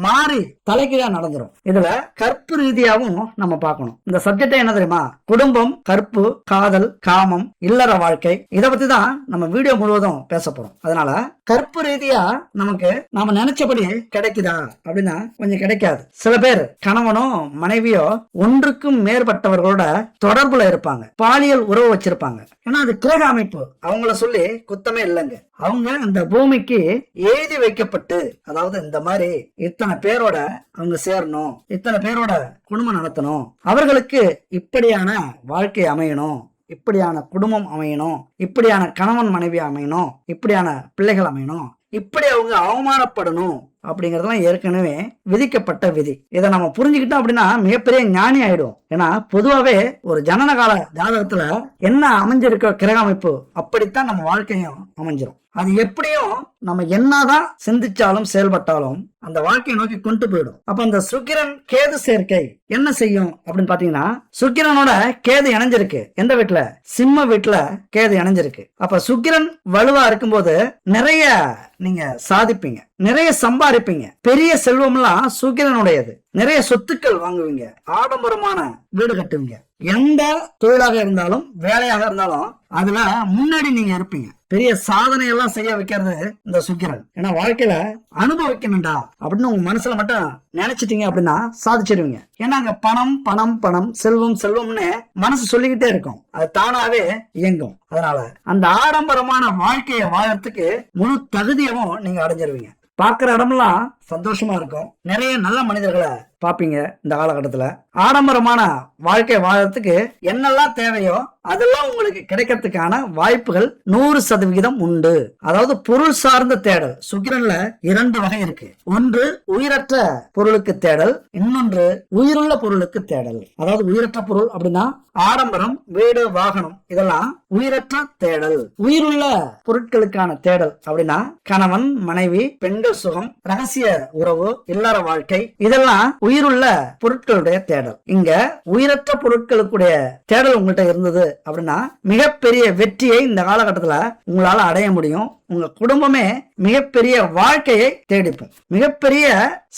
மாறி தலைகீழா நடந்துரும். இதுல கற்பு ரீதியாவும் நம்ம பார்க்கணும். இந்த சப்ஜெக்ட் என்ன தெரியுமா? குடும்பம், கற்பு, காதல், காமம், இல்லற வாழ்க்கை, இத பத்தி தான் நம்ம வீடியோ முழுவதும் பேச போறோம். அதனால கற்பு ரீதியா நமக்கு நாம நினைச்சபடி கிடைக்குதா அப்படின்னா கொஞ்சம் கிடைக்காது. சில பேர் கணவனோ மனைவியோ ஒன்றுக்கும் மேற்பட்டவர்களோட தொடர்புல இருப்பாங்க, பாலியல் உறவு வச்சிருப்பாங்க. ஏன்னா அது கிரக அமைப்பு, அவங்கள சொல்லி குத்தமே இல்லைங்க. அவங்க அந்த பூமிக்கு எழுதி வைக்கப்பட்டு, அதாவது இந்த மாதிரி இத்தனை பேரோட அவங்க சேரணும், இத்தனை பேரோட குடும்பம் நடத்தணும், அவர்களுக்கு இப்படியான வாழ்க்கை அமையணும், இப்படியான குடும்பம் அமையணும், இப்படியான கணவன் மனைவி அமையணும், இப்படியான பிள்ளைகள் அமையணும், இப்படி அவங்க அவமானப்படணும் அப்படிங்கறதெல்லாம் ஏற்கனவே விதிக்கப்பட்ட விதி. இதை நம்ம புரிஞ்சுக்கிட்டோம் அப்படின்னா மிகப்பெரிய ஞானி ஆயிடும். ஏன்னா பொதுவாவே ஒரு ஜனனகால ஜாதகத்துல என்ன அமைஞ்சிருக்க கிரக அமைப்பு அப்படித்தான் நம்ம வாழ்க்கையும் அமைஞ்சிரும். அது எப்படியும் நம்ம என்னதான் சிந்திச்சாலும் செயல்பட்டாலும் அந்த வாழ்க்கையை நோக்கி கொண்டு போயிடும். அப்ப அந்த சுக்கிரன் கேது சேர்க்கை என்ன செய்யும் அப்படின்னு பாத்தீங்கன்னா, சுக்கிரனோட கேது இணைஞ்சிருக்கு எந்த வீட்டுல? சிம்ம வீட்டுல கேது இணைஞ்சிருக்கு. அப்ப சுக்கிரன் வலுவா இருக்கும்போது நிறைய நீங்க சாதிப்பீங்க, நிறைய சம்பாதிப்பீங்க, பெரிய செல்வம் எல்லாம் சுக்கிரனுடையது. நிறைய சொத்துக்கள் வாங்குவீங்க, ஆடம்பரமான வீடு கட்டுவீங்க. எந்த தொழிலாக இருந்தாலும் வேலையாக இருந்தாலும் அதுல முன்னாடி நீங்க இருப்பீங்க. பெரிய சாதனை எல்லாம் செய்ய வைக்கிறது இந்த சுக்கிரன். ஏன்னா வாழ்க்கையில அனுபவிக்கணும்டா அப்படின்னு உங்க மனசுல மட்டும் நினைச்சிட்டீங்க அப்படின்னா சாதிச்சிருவீங்க. ஏன்னா அங்க பணம் பணம் பணம், செல்வம் செல்வம்னு மனசு சொல்லிக்கிட்டே இருக்கும், அது தானாவே இயங்கும். அதனால அந்த ஆடம்பரமான வாழ்க்கையை வாழறதுக்கு முழு தகுதியவும் நீங்க அடைஞ்சிருவீங்க. பாக்குற இடமெல்லாம் சந்தோஷமா இருக்கும், நிறைய நல்ல மனிதர்களை பாப்பீங்க. இந்த காலகட்டத்துல ஆடம்பரமான வாழ்க்கை வாழறதுக்கு என்னெல்லாம் தேவையோ அதெல்லாம் உங்களுக்கு கிடைக்கிறதுக்கான வாய்ப்புகள் 100% உண்டு. அதாவது பொருள் சார்ந்த தேடல் சுக்கிரன்ல 2 வகை இருக்கு. ஒன்று உயிரற்ற பொருளுக்கு தேடல், இன்னொன்று உயிருள்ள பொருளுக்கு தேடல். அதாவது உயிரற்ற பொருள் அப்படின்னா ஆடம்பரம், வீடு, வாகனம், இதெல்லாம் உயிரற்ற தேடல். உயிருள்ள பொருட்களுக்கான தேடல் அப்படின்னா கணவன், மனைவி, பெண்கள் சுகம், ரகசிய உறவு, இல்லற வாழ்க்கை, இதெல்லாம் உயிருள்ள பொருட்களுடைய தேடல். இங்க உயிரற்ற பொருட்களுக்குடைய தேடல் உங்கள்கிட்ட இருந்தது அப்படின்னா மிகப்பெரிய வெற்றியை இந்த காலகட்டத்துல உங்களால அடைய முடியும். உங்க குடும்பமே மிகப்பெரிய வாழ்க்கையை தேடிப்போம், மிகப்பெரிய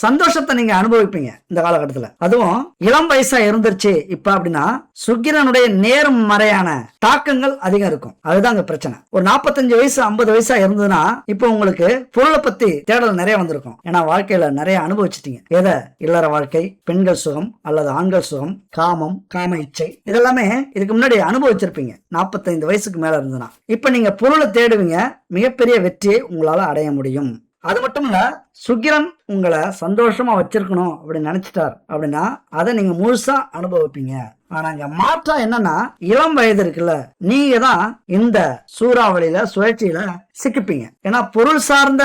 சந்தோஷத்தை நீங்க அனுபவிப்பீங்க இந்த காலகட்டத்துல. அதுவும் இளம் வயசா இருந்துருச்சு இப்ப அப்படின்னா சுக்கிரனுடைய நேர்மறையான தாக்கங்கள் அதிகம் இருக்கும். அதுதான் அங்க பிரச்சனை. ஒரு 45 வயசு 50 வயசா இருந்ததுன்னா இப்ப உங்களுக்கு பொருளை பத்தி தேடல் நிறைய வந்திருக்கும். ஏன்னா வாழ்க்கையில நிறைய அனுபவிச்சிட்டீங்க. எதை? இல்லற வாழ்க்கை, பெண்கள் சுகம் அல்லது ஆண்கள் சுகம், காமம், காம இச்சை, இதெல்லாமே இதுக்கு முன்னாடி அனுபவிச்சிருப்பீங்க 45 வயசுக்கு மேல இருந்ததுன்னா. இப்ப நீங்க பொருளை தேடுவீங்க, மிகப்பெரிய வெற்றியை உங்களால அடைய முடியும். அது மட்டும் இல்ல, சுக்கிரன் உங்களை சந்தோஷமா வச்சிருக்கணும் அப்படின்னு நினைச்சிட்டார் அப்படின்னா அதை நீங்க முழுசா அனுபவிப்பீங்க. ஆனா இங்க மாற்றா என்னன்னா, இளம் வயது இருக்குல்ல, நீங்க தான் இந்த சூறாவளியில சுழற்சியில சிக்கிப்பீங்க. ஏன்னா பொருள் சார்ந்த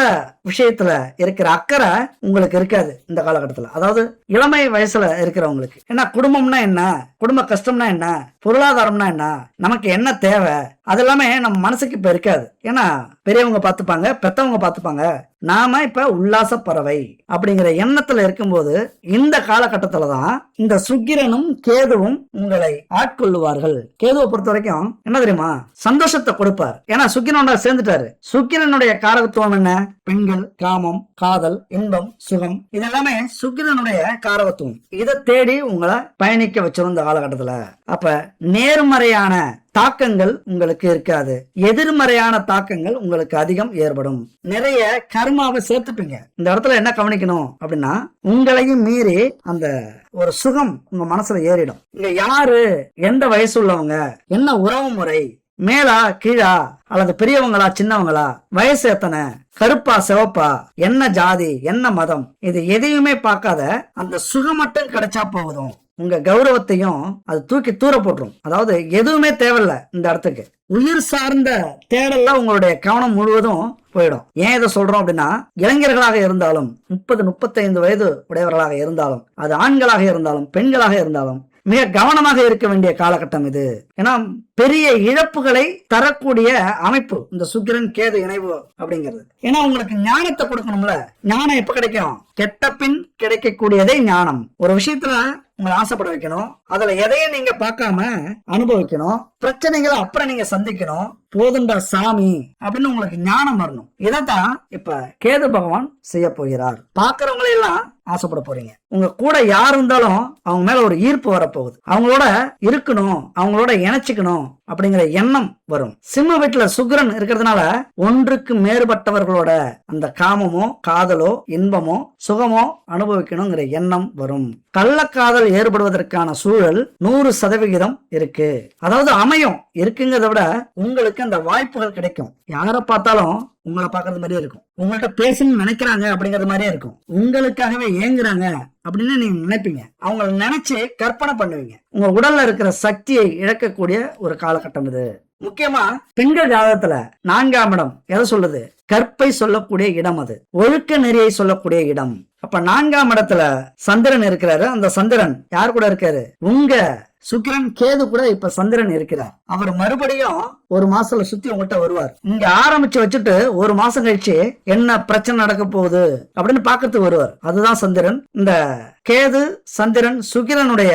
விஷயத்துல இருக்கிற அக்கறை உங்களுக்கு இருக்காது இந்த காலகட்டத்துல. அதாவது இளமை வயசுல இருக்கிறவங்களுக்கு. ஏன்னா குடும்பம்னா என்ன, குடும்ப கஷ்டம்னா என்ன, பொருளாதாரம்னா என்ன, நமக்கு என்ன தேவை, அதெல்லாமே நம்ம மனசுக்கு இப்ப இருக்காது. ஏன்னா பெரியவங்க பார்த்துப்பாங்க, பெத்தவங்க பார்த்துப்பாங்க, நாம இப்ப உல்லாச பறவை அப்படிங்கிற எண்ணத்துல இருக்கும்போது இந்த காலகட்டத்துலதான் இந்த சுக்கிரனும் கேதுவும் உங்களை ஆட்கொள்ளுவார்கள். கேதுவை பொறுத்த வரைக்கும் என்ன தெரியுமா, சந்தோஷத்தை கொடுப்பார். ஏன்னா சுக்கிரனோட சேர்ந்துட்டாரு. சுக்கிரனுடைய காரகத்துவம் என்ன? பெண்கள், காமம், காதல், இன்பம், சுகம், இதெல்லாமே சுக்கிரனுடைய காரகத்துவம். இதை தேடி உங்களை பயணிக்க வச்சிரும் இந்த காலகட்டத்துல. அப்ப நேர்மறையான தாக்கங்கள் உங்களுக்கு இருக்காது, எதிர்மறையான தாக்கங்கள் உங்களுக்கு அதிகம் ஏற்படும். நிறைய கர்மாவை சேர்த்துப்பீங்க. இந்த இடத்துல என்ன கவனிக்கணும் அப்படின்னா, உங்களையும் மீறி அந்த ஒரு சுகம் உங்க மனசுல ஏறிடும். இங்க யாரு, எந்த வயசு உள்ளவங்க, என்ன உறவு முறை, மேலா கீழா, அல்லது பெரியவங்களா சின்னவங்களா, வயசு எத்தனை, கருப்பா சிவப்பா, என்ன ஜாதி, என்ன மதம், இது எதையுமே பார்க்காத அந்த சுகம் மட்டும் கிடைச்சா போதும். உங்க கௌரவத்தையும் அது தூக்கி தூர போட்டுரும். அதாவது எதுவுமே தேவையில்ல இந்த இடத்துக்கு. உயிர் சார்ந்த தேடல்ல உங்களுடைய கவனம் முழுவதும் போயிடும். ஏன் இதை சொல்றோம் அப்படின்னா, இளைஞர்களாக இருந்தாலும் 30-35 வயது உடையவர்களாக இருந்தாலும், அது ஆண்களாக இருந்தாலும் பெண்களாக இருந்தாலும் மிக கவனமாக இருக்க வேண்டிய காலகட்டம் இது. ஏன்னா பெரிய இழப்புகளை தரக்கூடிய அமைப்பு இந்த சுக்கிரன் கேது இணைவு அப்படிங்கிறது. ஏன்னா உங்களுக்கு ஞானத்தை கொடுக்கணும்ல. ஞானம் எப்ப கிடைக்கும்? கெட்ட பின் கிடைக்கக்கூடியதே ஞானம். ஒரு விஷயத்துல உங்களை ஆசைப்பட வைக்கணும், அதுல எதையும் நீங்க பார்க்காம அனுபவிக்கணும், பிரச்சனைகளை அப்புறம் நீங்க சந்திக்கணும், போதுண்டா சாமி அப்படின்னு உங்களுக்கு ஞானம் வரணும். இதைத்தான் இப்ப கேது பகவான் செய்ய போகிறார். பாக்குறவங்களை எல்லாம் ஆசைப்பட போறீங்க. உங்க கூட யார் இருந்தாலும் அவங்க மேல ஒரு ஈர்ப்பு வரப்போகுது. அவங்களோட இருக்கணும், அவங்களோட இணைச்சிக்கணும் அப்படிங்கிற எண்ணம் வரும். சிம்ம வீட்டுல சுக்கிரன் இருக்கிறதுனால ஒன்றுக்கு மேற்பட்டவர்களோட அந்த காமமோ காதலோ இன்பமோ சுகமோ அனுபவிக்கணுங்கிற எண்ணம் வரும். கள்ளக்காதல் ஏற்படுவதற்கான சூழல் 100% இருக்கு. அதாவது அமையும் இருக்குங்கிறத விட உங்களுக்கு அந்த வாய்ப்புகள் கிடைக்கும். யாரை பார்த்தாலும் உங்களை பார்க்கறது மாதிரியே இருக்கும், உங்கள்கிட்ட பேசணும்னு நினைக்கிறாங்க அப்படிங்கறது மாதிரியே இருக்கும், உங்களுக்காகவே ஏங்குறாங்க அப்படின்னு நீங்க நினைப்பீங்க, அவங்களை நினைச்சு கற்பனை பண்ணுவீங்க. உங்க உடல்ல இருக்கிற சக்தியை இழக்கக்கூடிய ஒரு காலகட்டம் இது. முக்கியமா பெண்கள் ஜாதகத்துல 4ஆம் இடம் எதை சொல்லுது? கற்பை சொல்லக்கூடிய இடம், அது ஒழுக்க நெறியை சொல்லக்கூடிய இடம். அப்ப 4ஆம் இடத்துல சந்திரன் இருக்கிறாரு. அந்த சந்திரன் யார் கூட இருக்காரு? உங்க சுக்கிரன் கேது கூட இப்ப சந்திரன் இருக்கிறார். அவர் மறுபடியும் ஒரு மாசத்துல சுத்தி உங்கள்கிட்ட வருவார். இங்க ஆரம்பிச்சு வச்சுட்டு ஒரு மாசம் கழிச்சு என்ன பிரச்சனை நடக்க போகுது அப்படின்னு பாக்கிறதுக்கு வருவார். அதுதான் சந்திரன். இந்த கேது சந்திரன் சுக்கிரனுடைய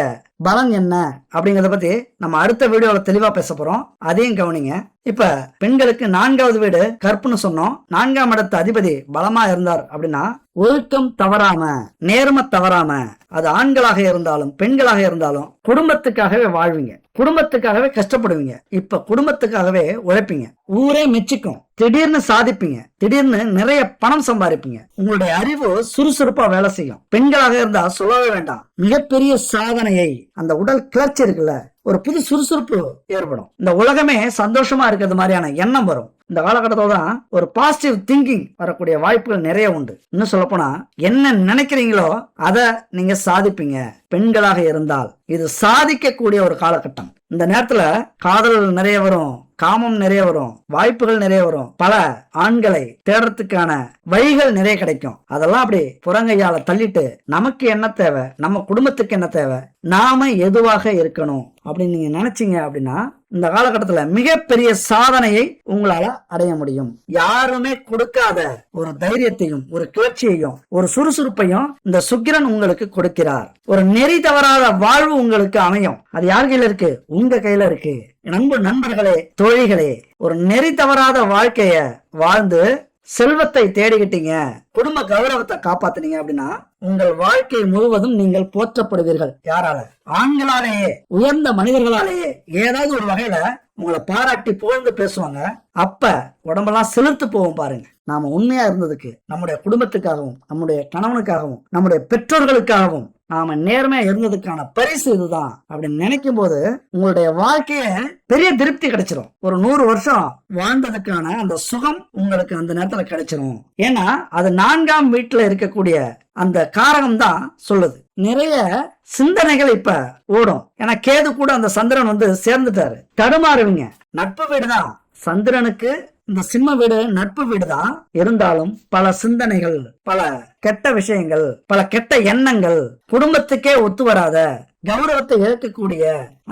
பலன் என்ன அப்படிங்கறத பத்தி நம்ம அடுத்த வீடியோல தெளிவா பேச போறோம். அதையும் கவனிங்க. இப்ப பெண்களுக்கு 4வது வீடு கற்புன்னு சொன்னோம். 4ஆம் இடத்து அதிபதி பலமா இருந்தார் அப்படின்னா ஒழுக்கம் தவறாம, நேர்மை தவறாம, அது ஆண்களாக இருந்தாலும் பெண்களாக இருந்தாலும் குடும்பத்துக்காகவே வாழ்வீங்க, குடும்பத்துக்காகவே கஷ்டப்படுவீங்க, இப்ப குடும்பத்துக்காகவே உழைப்பீங்க, ஊரே மெச்சிக்கும், திடீர்னு சாதிப்பீங்க, திடீர்னு நிறைய பணம் சம்பாதிப்பீங்க, உங்களுடைய அறிவு சுறுசுறுப்பா வேலை செய்யும். பெண்களாக இருந்தா சொல்லவே வேண்டாம், மிகப்பெரிய சாதனையை, அந்த உடல் கிளர்ச்சி இருக்குல்ல, ஒரு புது சுறுசுறுப்பு ஏற்படும். இந்த உலகமே சந்தோஷமா இருக்கிறது மாதிரியான எண்ணம் வரும். இந்த காலகட்டத்தோட தான் ஒரு பாசிட்டிவ் திங்கிங் வரக்கூடிய வாய்ப்புகள் நிறைய உண்டு. இன்னும் சொல்ல போனா என்ன நினைக்கிறீங்களோ அதை நீங்க சாதிப்பீங்க. பெண்களாக இருந்தால் இது சாதிக்கக்கூடிய ஒரு காலகட்டம். இந்த நேரத்துல காதல் நிறைய வரும், காமம் நிறைய வரும், வாய்ப்புகள் நிறைய வரும், பல ஆண்களை தேடுறதுக்கான வழிகள் நிறைய கிடைக்கும். அதெல்லாம் அப்படி புறங்கையால தள்ளிட்டு நமக்கு என்ன தேவை, நம்ம குடும்பத்துக்கு என்ன தேவை, நாம எதுவாக இருக்கணும் அப்படின்னு நீங்க நினைச்சீங்க அப்படின்னா இந்த காலகட்டத்துல மிகப்பெரிய சாதனையை உங்களால அடைய முடியும். யாருமே கொடுக்காத ஒரு தைரியத்தையும் ஒரு கிளர்ச்சியையும் ஒரு சுறுசுறுப்பையும் இந்த சுக்கிரன் உங்களுக்கு கொடுக்கிறார். ஒரு நெறி தவறாத வாழ்வு உங்களுக்கு அமையும். அது யார் கையில இருக்கு? உங்க கையில இருக்கு. நண்பர்களே, தோழிகளே, ஒரு நெறி தவறாத வாழ்க்கைய வாழ்ந்து செல்வத்தை தேடிக்கிட்டீங்க, குடும்ப கௌரவத்தை காப்பாத்தினீங்க அப்படின்னா உங்கள் வாழ்க்கை முழுவதும் நீங்கள் போற்றப்படுவீர்கள். யாரால? ஆண்களாலேயே, உயர்ந்த மனிதர்களாலேயே. ஏதாவது ஒரு வகையில உங்களை பாராட்டி புகழ்ந்து பேசுவாங்க. அப்ப உடம்பெல்லாம் செலுத்து போவோம் பாருங்க. நாம உண்மையா இருந்ததுக்கு, நம்முடைய குடும்பத்துக்காகவும், நம்முடைய கணவனுக்காகவும், நம்முடைய பெற்றோர்களுக்காகவும் நாம நேர்மையா இருந்ததுக்கான பரிசு இதுதான் அப்படின்னு நினைக்கும் போது உங்களுடைய வாழ்க்கைய பெரிய திருப்தி கிடைச்சிடும். ஒரு 100 வருஷம் வாழ்ந்ததுக்கான அந்த சுகம் உங்களுக்கு அந்த நேரத்துல கிடைச்சிடும். ஏன்னா அது 4ஆம் வீட்டுல இருக்கக்கூடிய அந்த காரகம் தான் சொல்லுது. நிறைய சிந்தனைகள் இப்ப ஓடும். ஏன்னா கேது கூட அந்த சந்திரன் வந்து சேர்ந்துட்டாரு. தடுமாறுவீங்க. நட்பு வீடுதான் சந்திரனுக்கு, இந்த சிம்ம வீடு நட்பு வீடுதான். இருந்தாலும் பல சிந்தனைகள், பல கெட்ட விஷயங்கள், பல கெட்ட எண்ணங்கள், குடும்பத்துக்கே ஒத்து வராத, கௌரவத்தை இழக்கக்கூடிய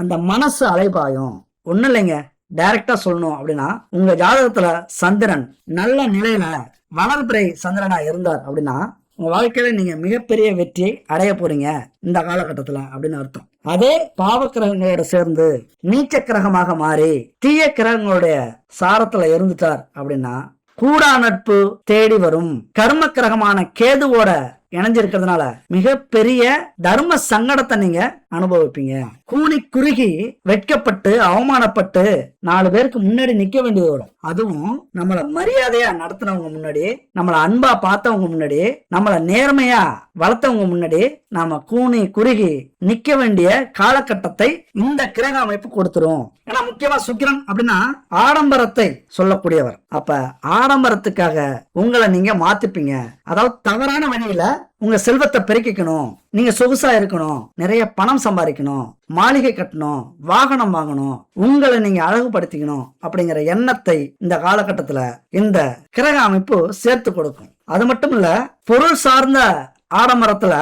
அந்த மனசு அலைபாயும். ஒண்ணு இல்லைங்க, டைரக்டா சொல்லணும் அப்படின்னா உங்க ஜாதகத்துல சந்திரன் நல்ல நிலையில வளர்பிறை சந்திரனா இருந்தார் அப்படின்னா உங்க வாழ்க்கையில நீங்க மிகப்பெரிய வெற்றியை அடைய போறீங்க இந்த காலகட்டத்துல அப்படின்னு அர்த்தம். அதே பாவ கிரகங்களோட சேர்ந்து நீச்ச கிரகமாக மாறி தீய கிரகங்களுடைய சாரத்துல இருந்துட்டார் அப்படின்னா கூடா நட்பு தேடி வரும். கர்ம கிரகமான கேதுவோட இணைஞ்சிருக்கிறதுனால மிகப்பெரிய தர்ம சங்கடத்தை நீங்க அனுபவிப்பீங்க. கூனி குறுகி வெட்கப்பட்டு அவமானப்பட்டு 4 பேருக்கு முன்னாடி நிக்க வேண்டியது வரும். அதுவும் நம்மள மரியாதையா நடத்தினவங்க முன்னாடி, நம்மள அன்பா பார்த்தவங்க முன்னாடி, நம்மள நேர்மையா வளர்த்தவங்க முன்னாடி நாம கூனி குறுகி நிக்க வேண்டிய காலகட்டத்தை இந்த கிரக அமைப்பு கொடுத்துரும். ஏன்னா முக்கியமா சுக்கிரன் அப்படின்னா ஆடம்பரத்தை சொல்லக்கூடியவர். அப்ப ஆடம்பரத்துக்காக உங்களை நீங்க மாத்திப்பீங்க. அதாவது தவறான வழியில உங்க செல்வத்தை பெருக்கிக்கணும், நீங்க சொகுசா இருக்கணும், நிறைய பணம் சம்பாதிக்கணும், மாளிகை கட்டணும், வாகனம் வாங்கணும், உங்களை நீங்க அழகுபடுத்திக்கணும் அப்படிங்கிற எண்ணத்தை இந்த காலகட்டத்துல இந்த கிரக அமைப்பு சேர்த்து கொடுக்கும். அது மட்டும் இல்ல, பொருள் சார்ந்த ஆடம்பரத்துல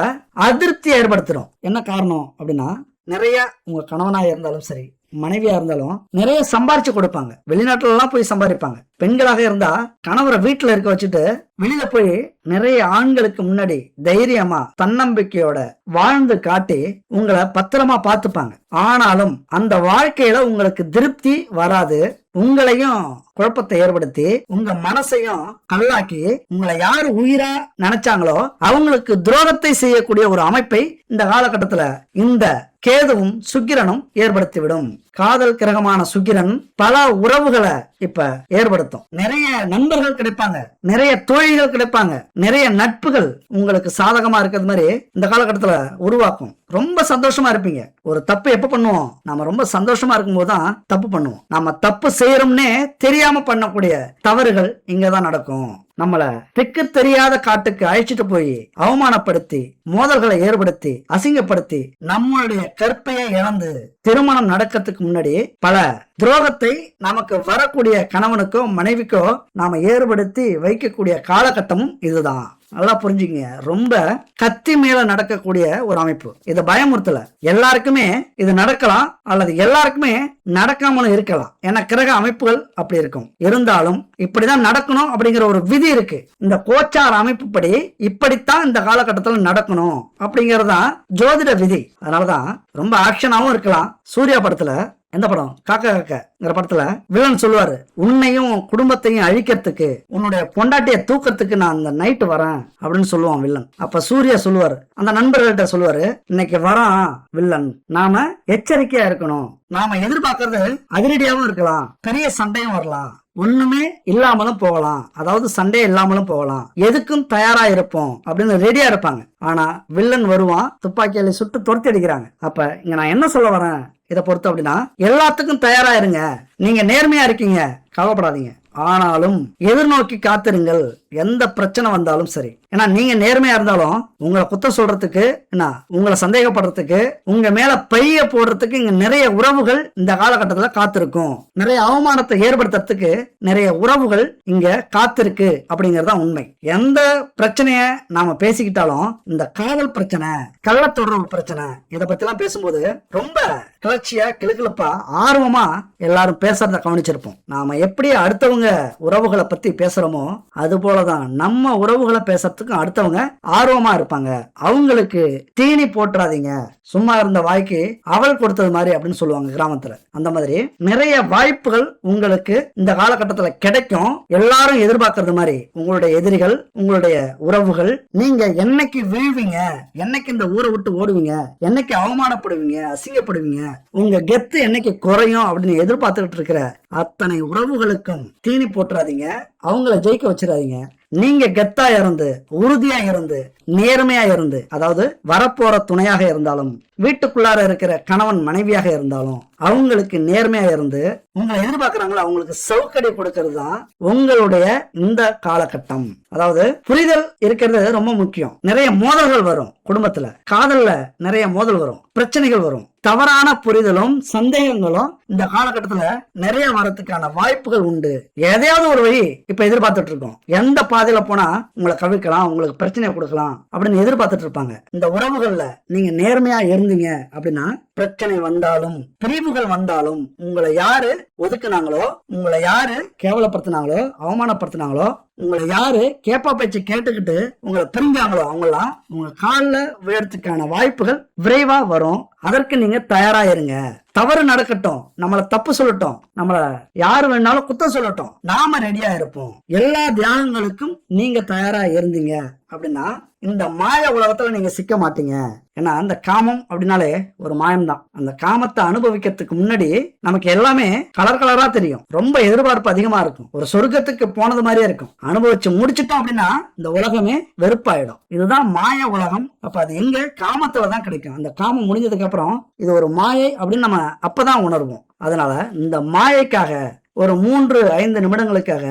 அதிருப்தி ஏற்படுத்திடும். என்ன காரணம் அப்படின்னா நிறைய உங்க கணவனா இருந்தாலும் சரி, மனைவியா இருந்தாலும் நிறைய சம்பாரிச்சு கொடுப்பாங்க. வெளிநாட்டுல எல்லாம் போய் சம்பாதிப்பாங்க. பெண்களாக இருந்தா கணவரை வீட்டுல இருக்க வச்சுட்டு வெளியில போய் நிறைய ஆண்களுக்கு முன்னாடி தைரியமா தன்னம்பிக்கையோட வாழ்ந்து காட்டி உங்களை பத்திரமா பார்த்துப்பாங்க. ஆனாலும் அந்த வாழ்க்கையில உங்களுக்கு திருப்தி வராது. உங்களையும் குழப்பத்தை ஏற்படுத்தி உங்க மனசையும் கல்லாக்கி உங்களை யாரு உயிரா நினைச்சாங்களோ அவங்களுக்கு துரோகத்தை செய்யக்கூடிய ஒரு அமைப்பை இந்த காலகட்டத்துல இந்த கேதுவும் சுக்கிரனும் ஏற்படுத்திவிடும். காதல் கிரகமான சுக்கிரன் பல உறவுகளை இப்ப ஏற்படுத்தும். நிறைய நண்பர்கள் கிடைப்பாங்க, நிறைய தோழிகள் கிடைப்பாங்க, நிறைய நட்புகள் உங்களுக்கு சாதகமா இருக்கிறது மாதிரி இந்த காலகட்டத்துல உருவாக்கும். ரொம்ப சந்தோஷமா இருப்பீங்க. ஒரு தப்பு எப்ப பண்ணுவோம்? நாம ரொம்ப சந்தோஷமா இருக்கும் போதுதான் தப்பு பண்ணுவோம். நாம தப்பு செய்யறோம்னே தெரியாம பண்ணக்கூடிய தவறுகள் இங்கதான் நடக்கும். நம்மள திக்கு தெரியாத காட்டுக்கு அழைச்சிட்டு போய் அவமானப்படுத்தி மோதல்களை ஏற்படுத்தி அசிங்கப்படுத்தி நம்மளுடைய கற்பையை இழந்து திருமணம் நடக்கிறதுக்கு முன்னாடி பல துரோகத்தை நமக்கு வரக்கூடிய கணவனுக்கோ மனைவிக்கோ நாம ஏற்படுத்தி வைக்கக்கூடிய காலகட்டமும் இதுதான். நல்லா புரிஞ்சுங்க. ரொம்ப கத்தி மேல நடக்கக்கூடிய ஒரு அமைப்பு. இது பயமுறுத்தல. எல்லாருக்குமே இது நடக்கலாம் அல்லது எல்லாருக்குமே நடக்காமலும் இருக்கலாம். ஏன்னா கிரக அமைப்புகள் அப்படி இருக்கும். இருந்தாலும் இப்படிதான் நடக்கணும் அப்படிங்கிற ஒரு விதி இருக்கு. இந்த கோச்சார அமைப்பு படி இப்படித்தான் இந்த காலகட்டத்தில் நடக்கணும் அப்படிங்கறதுதான் ஜோதிட விதி. அதனாலதான் ரொம்ப ஆக்ஷனாவும் இருக்கலாம். சூர்யா படத்துல எந்த படம் காக்கா காக்கங்கிற படத்துல வில்லன் சொல்லுவாரு, உன்னையும் குடும்பத்தையும் அழிக்கிறதுக்கு உன்னுடைய பொண்டாட்டிய தூக்கத்துக்கு நான் அந்த நைட்டு வரேன் அப்படின்னு சொல்லுவான் வில்லன். அப்ப சூர்யா சொல்லுவாரு, அந்த நண்பர்கள்ட்ட சொல்லுவாரு, இன்னைக்கு வரான் வில்லன், நாம எச்சரிக்கையா இருக்கணும். நாம எதிர்பார்க்கறது அதிரடியாவும் இருக்கலாம், பெரிய சண்டையும் வரலாம், ஒண்ணுமே இல்லாமலும் போகலாம், அதாவது சண்டே இல்லாமலும் போகலாம், எதுக்கும் தயாரா இருப்போம் அப்படின்னு ரெடியா இருப்பாங்க. ஆனா வில்லன் வருவான், துப்பாக்கியால சுட்டு துரத்தி அடிக்கிறாங்க. அப்ப இங்க நான் என்ன சொல்ல வரேன் இதை பொறுத்து அப்படின்னா, எல்லாத்துக்கும் தயாரா இருங்க. நீங்க நேர்மையா இருக்கீங்க, கவலைப்படாதீங்க. ஆனாலும் எதிர்நோக்கி காத்திருங்கள், எந்த பிரச்சனை வந்தாலும் சரி. ஏன்னா நீங்க நேர்மையா இருந்தாலும் உங்களை குத்த சொல்றதுக்கு, என்ன உங்களை சந்தேகப்படுறதுக்கு, உங்க மேல பைய போடுறதுக்கு இங்க நிறைய உறவுகள் இந்த காலகட்டத்துல காத்திருக்கும். நிறைய அவமானத்தை ஏற்படுத்துறதுக்கு நிறைய உறவுகள் இங்க காத்திருக்கு அப்படிங்கறதா உண்மை. எந்த பிரச்சனைய நாம பேசிக்கிட்டாலும் இந்த காதல் பிரச்சனை, கள்ள தொடர்பு பிரச்சனை, இதை பத்தி எல்லாம் பேசும்போது ரொம்ப கிளர்ச்சியா கிளுக்கிழப்பா ஆர்வமா எல்லாரும் பேசுறத கவனிச்சிருப்போம். நாம எப்படி அடுத்தவங்க உறவுகளை பத்தி பேசுறோமோ அது போலதான் நம்ம உறவுகளை பேசுறதுக்கும் அடுத்தவங்க ஆர்வமா இருப்பாங்க. அவங்களுக்கு தீனி போட்டுறாதீங்க, சும்மா இருந்த வாய்க்கு அவள் கொடுத்தது மாதிரி அப்படின்னு சொல்லுவாங்க கிராமத்துல. அந்த மாதிரி நிறைய வாய்ப்புகள் உங்களுக்கு இந்த காலகட்டத்துல கிடைக்கும். எல்லாரும் எதிர்பார்க்கறது மாதிரி உங்களுடைய எதிரிகள், உங்களுடைய உறவுகள், நீங்க என்னைக்கு வீழ்வீங்க, என்னைக்கு இந்த ஊரை விட்டு ஓடுவீங்க, என்னைக்கு அவமானப்படுவீங்க, அசிங்கப்படுவீங்க, உங்க கெத்து என்னைக்கு குறையும் அப்படின்னு எதிர்பார்த்துக்கிட்டு இருக்கிற அத்தனை உறவுகளுக்கும் தீனி போட்டுறாதீங்க, அவங்கள ஜெயிக்க வச்சிடாதீங்க. நீங்க கெத்தா இருந்து, உறுதியா இருந்து, நேர்மையா இருந்து, அதாவது வரப்போற துணையாக இருந்தாலும், வீட்டுக்குள்ளார இருக்கிற கணவன் மனைவியாக இருந்தாலும், அவங்களுக்கு நேர்மையா இருந்து உங்களை எதிர்பார்க்கிறாங்களோ அவங்களுக்கு சவுக்கடி கொடுக்கறது தான் உங்களுடைய இந்த காலகட்டம். அதாவது புரிதல் இருக்கிறது ரொம்ப முக்கியம். நிறைய மோதல்கள் வரும் குடும்பத்துல, காதல்ல நிறைய மோதல் வரும், பிரச்சனைகள் வரும். தவறான புரிதலும் சந்தேகங்களும் இந்த காலகட்டத்துல நிறைய வரத்துக்கான வாய்ப்புகள் உண்டு. எதையாவது ஒரு வழி இப்ப எதிர்பார்த்துட்டு இருக்கோம். எந்த பாதையில போனா உங்களை கவிக்கலாம், உங்களுக்கு பிரச்சனையை கொடுக்கலாம் அப்படின்னு எதிர்பார்த்துட்டு இருப்பாங்க. இந்த உறவுகள்ல நீங்க நேர்மையா இருந்தீங்க அப்படின்னா, பிரச்சனை வந்தாலும் பிரிவுகள் வந்தாலும் உங்களை யாரு ஒதுக்குனாங்களோ, உங்களை யாரு கேவலப்படுத்தினாங்களோ, அவமானப்படுத்தினாங்களோ, உங்களை யாரு கேப்பா பேச்சு கேட்டுக்கிட்டு உங்களை பிரிஞ்சாங்களோ அவங்களாம் உங்க காலில் விழறதுக்கான வாய்ப்புகள் விரைவா வரும். அதற்கு நீங்க தயாரா இருங்க. தவறு நடக்கட்டும், நம்மள தப்பு சொல்லட்டும், நம்மள யாரு வேணாலும் குத்தம் சொல்லட்டும், நாம ரெடியா இருப்போம். எல்லா தியாகங்களுக்கும் நீங்க தயாரா இருந்தீங்க அப்படின்னா இந்த மாய உலகத்துல நீங்க சிக்க மாட்டீங்க. ஏன்னா அந்த காமம் அப்படின்னாலே ஒரு மாயம்தான். அந்த காமத்தை அனுபவிக்கிறதுக்கு முன்னாடி நமக்கு எல்லாமே கலர் கலரா தெரியும், ரொம்ப எதிர்பார்ப்பு அதிகமா இருக்கும், ஒரு சொர்க்கத்துக்கு போனது மாதிரியே இருக்கும். அனுபவிச்சு முடிச்சிட்டோம் அப்படின்னா இந்த உலகமே வெறுப்பாயிடும். இதுதான் மாய உலகம். அப்ப அது எங்க? காமத்துலதான் கிடைக்கும். அந்த காமம் முடிஞ்சதுக்கு அப்புறம் இது ஒரு மாயை அப்படின்னு நம்ம அப்பதான் உணர்வோம். அதனால இந்த மாயைக்காக ஒரு 3-5 நிமிடங்களுக்காக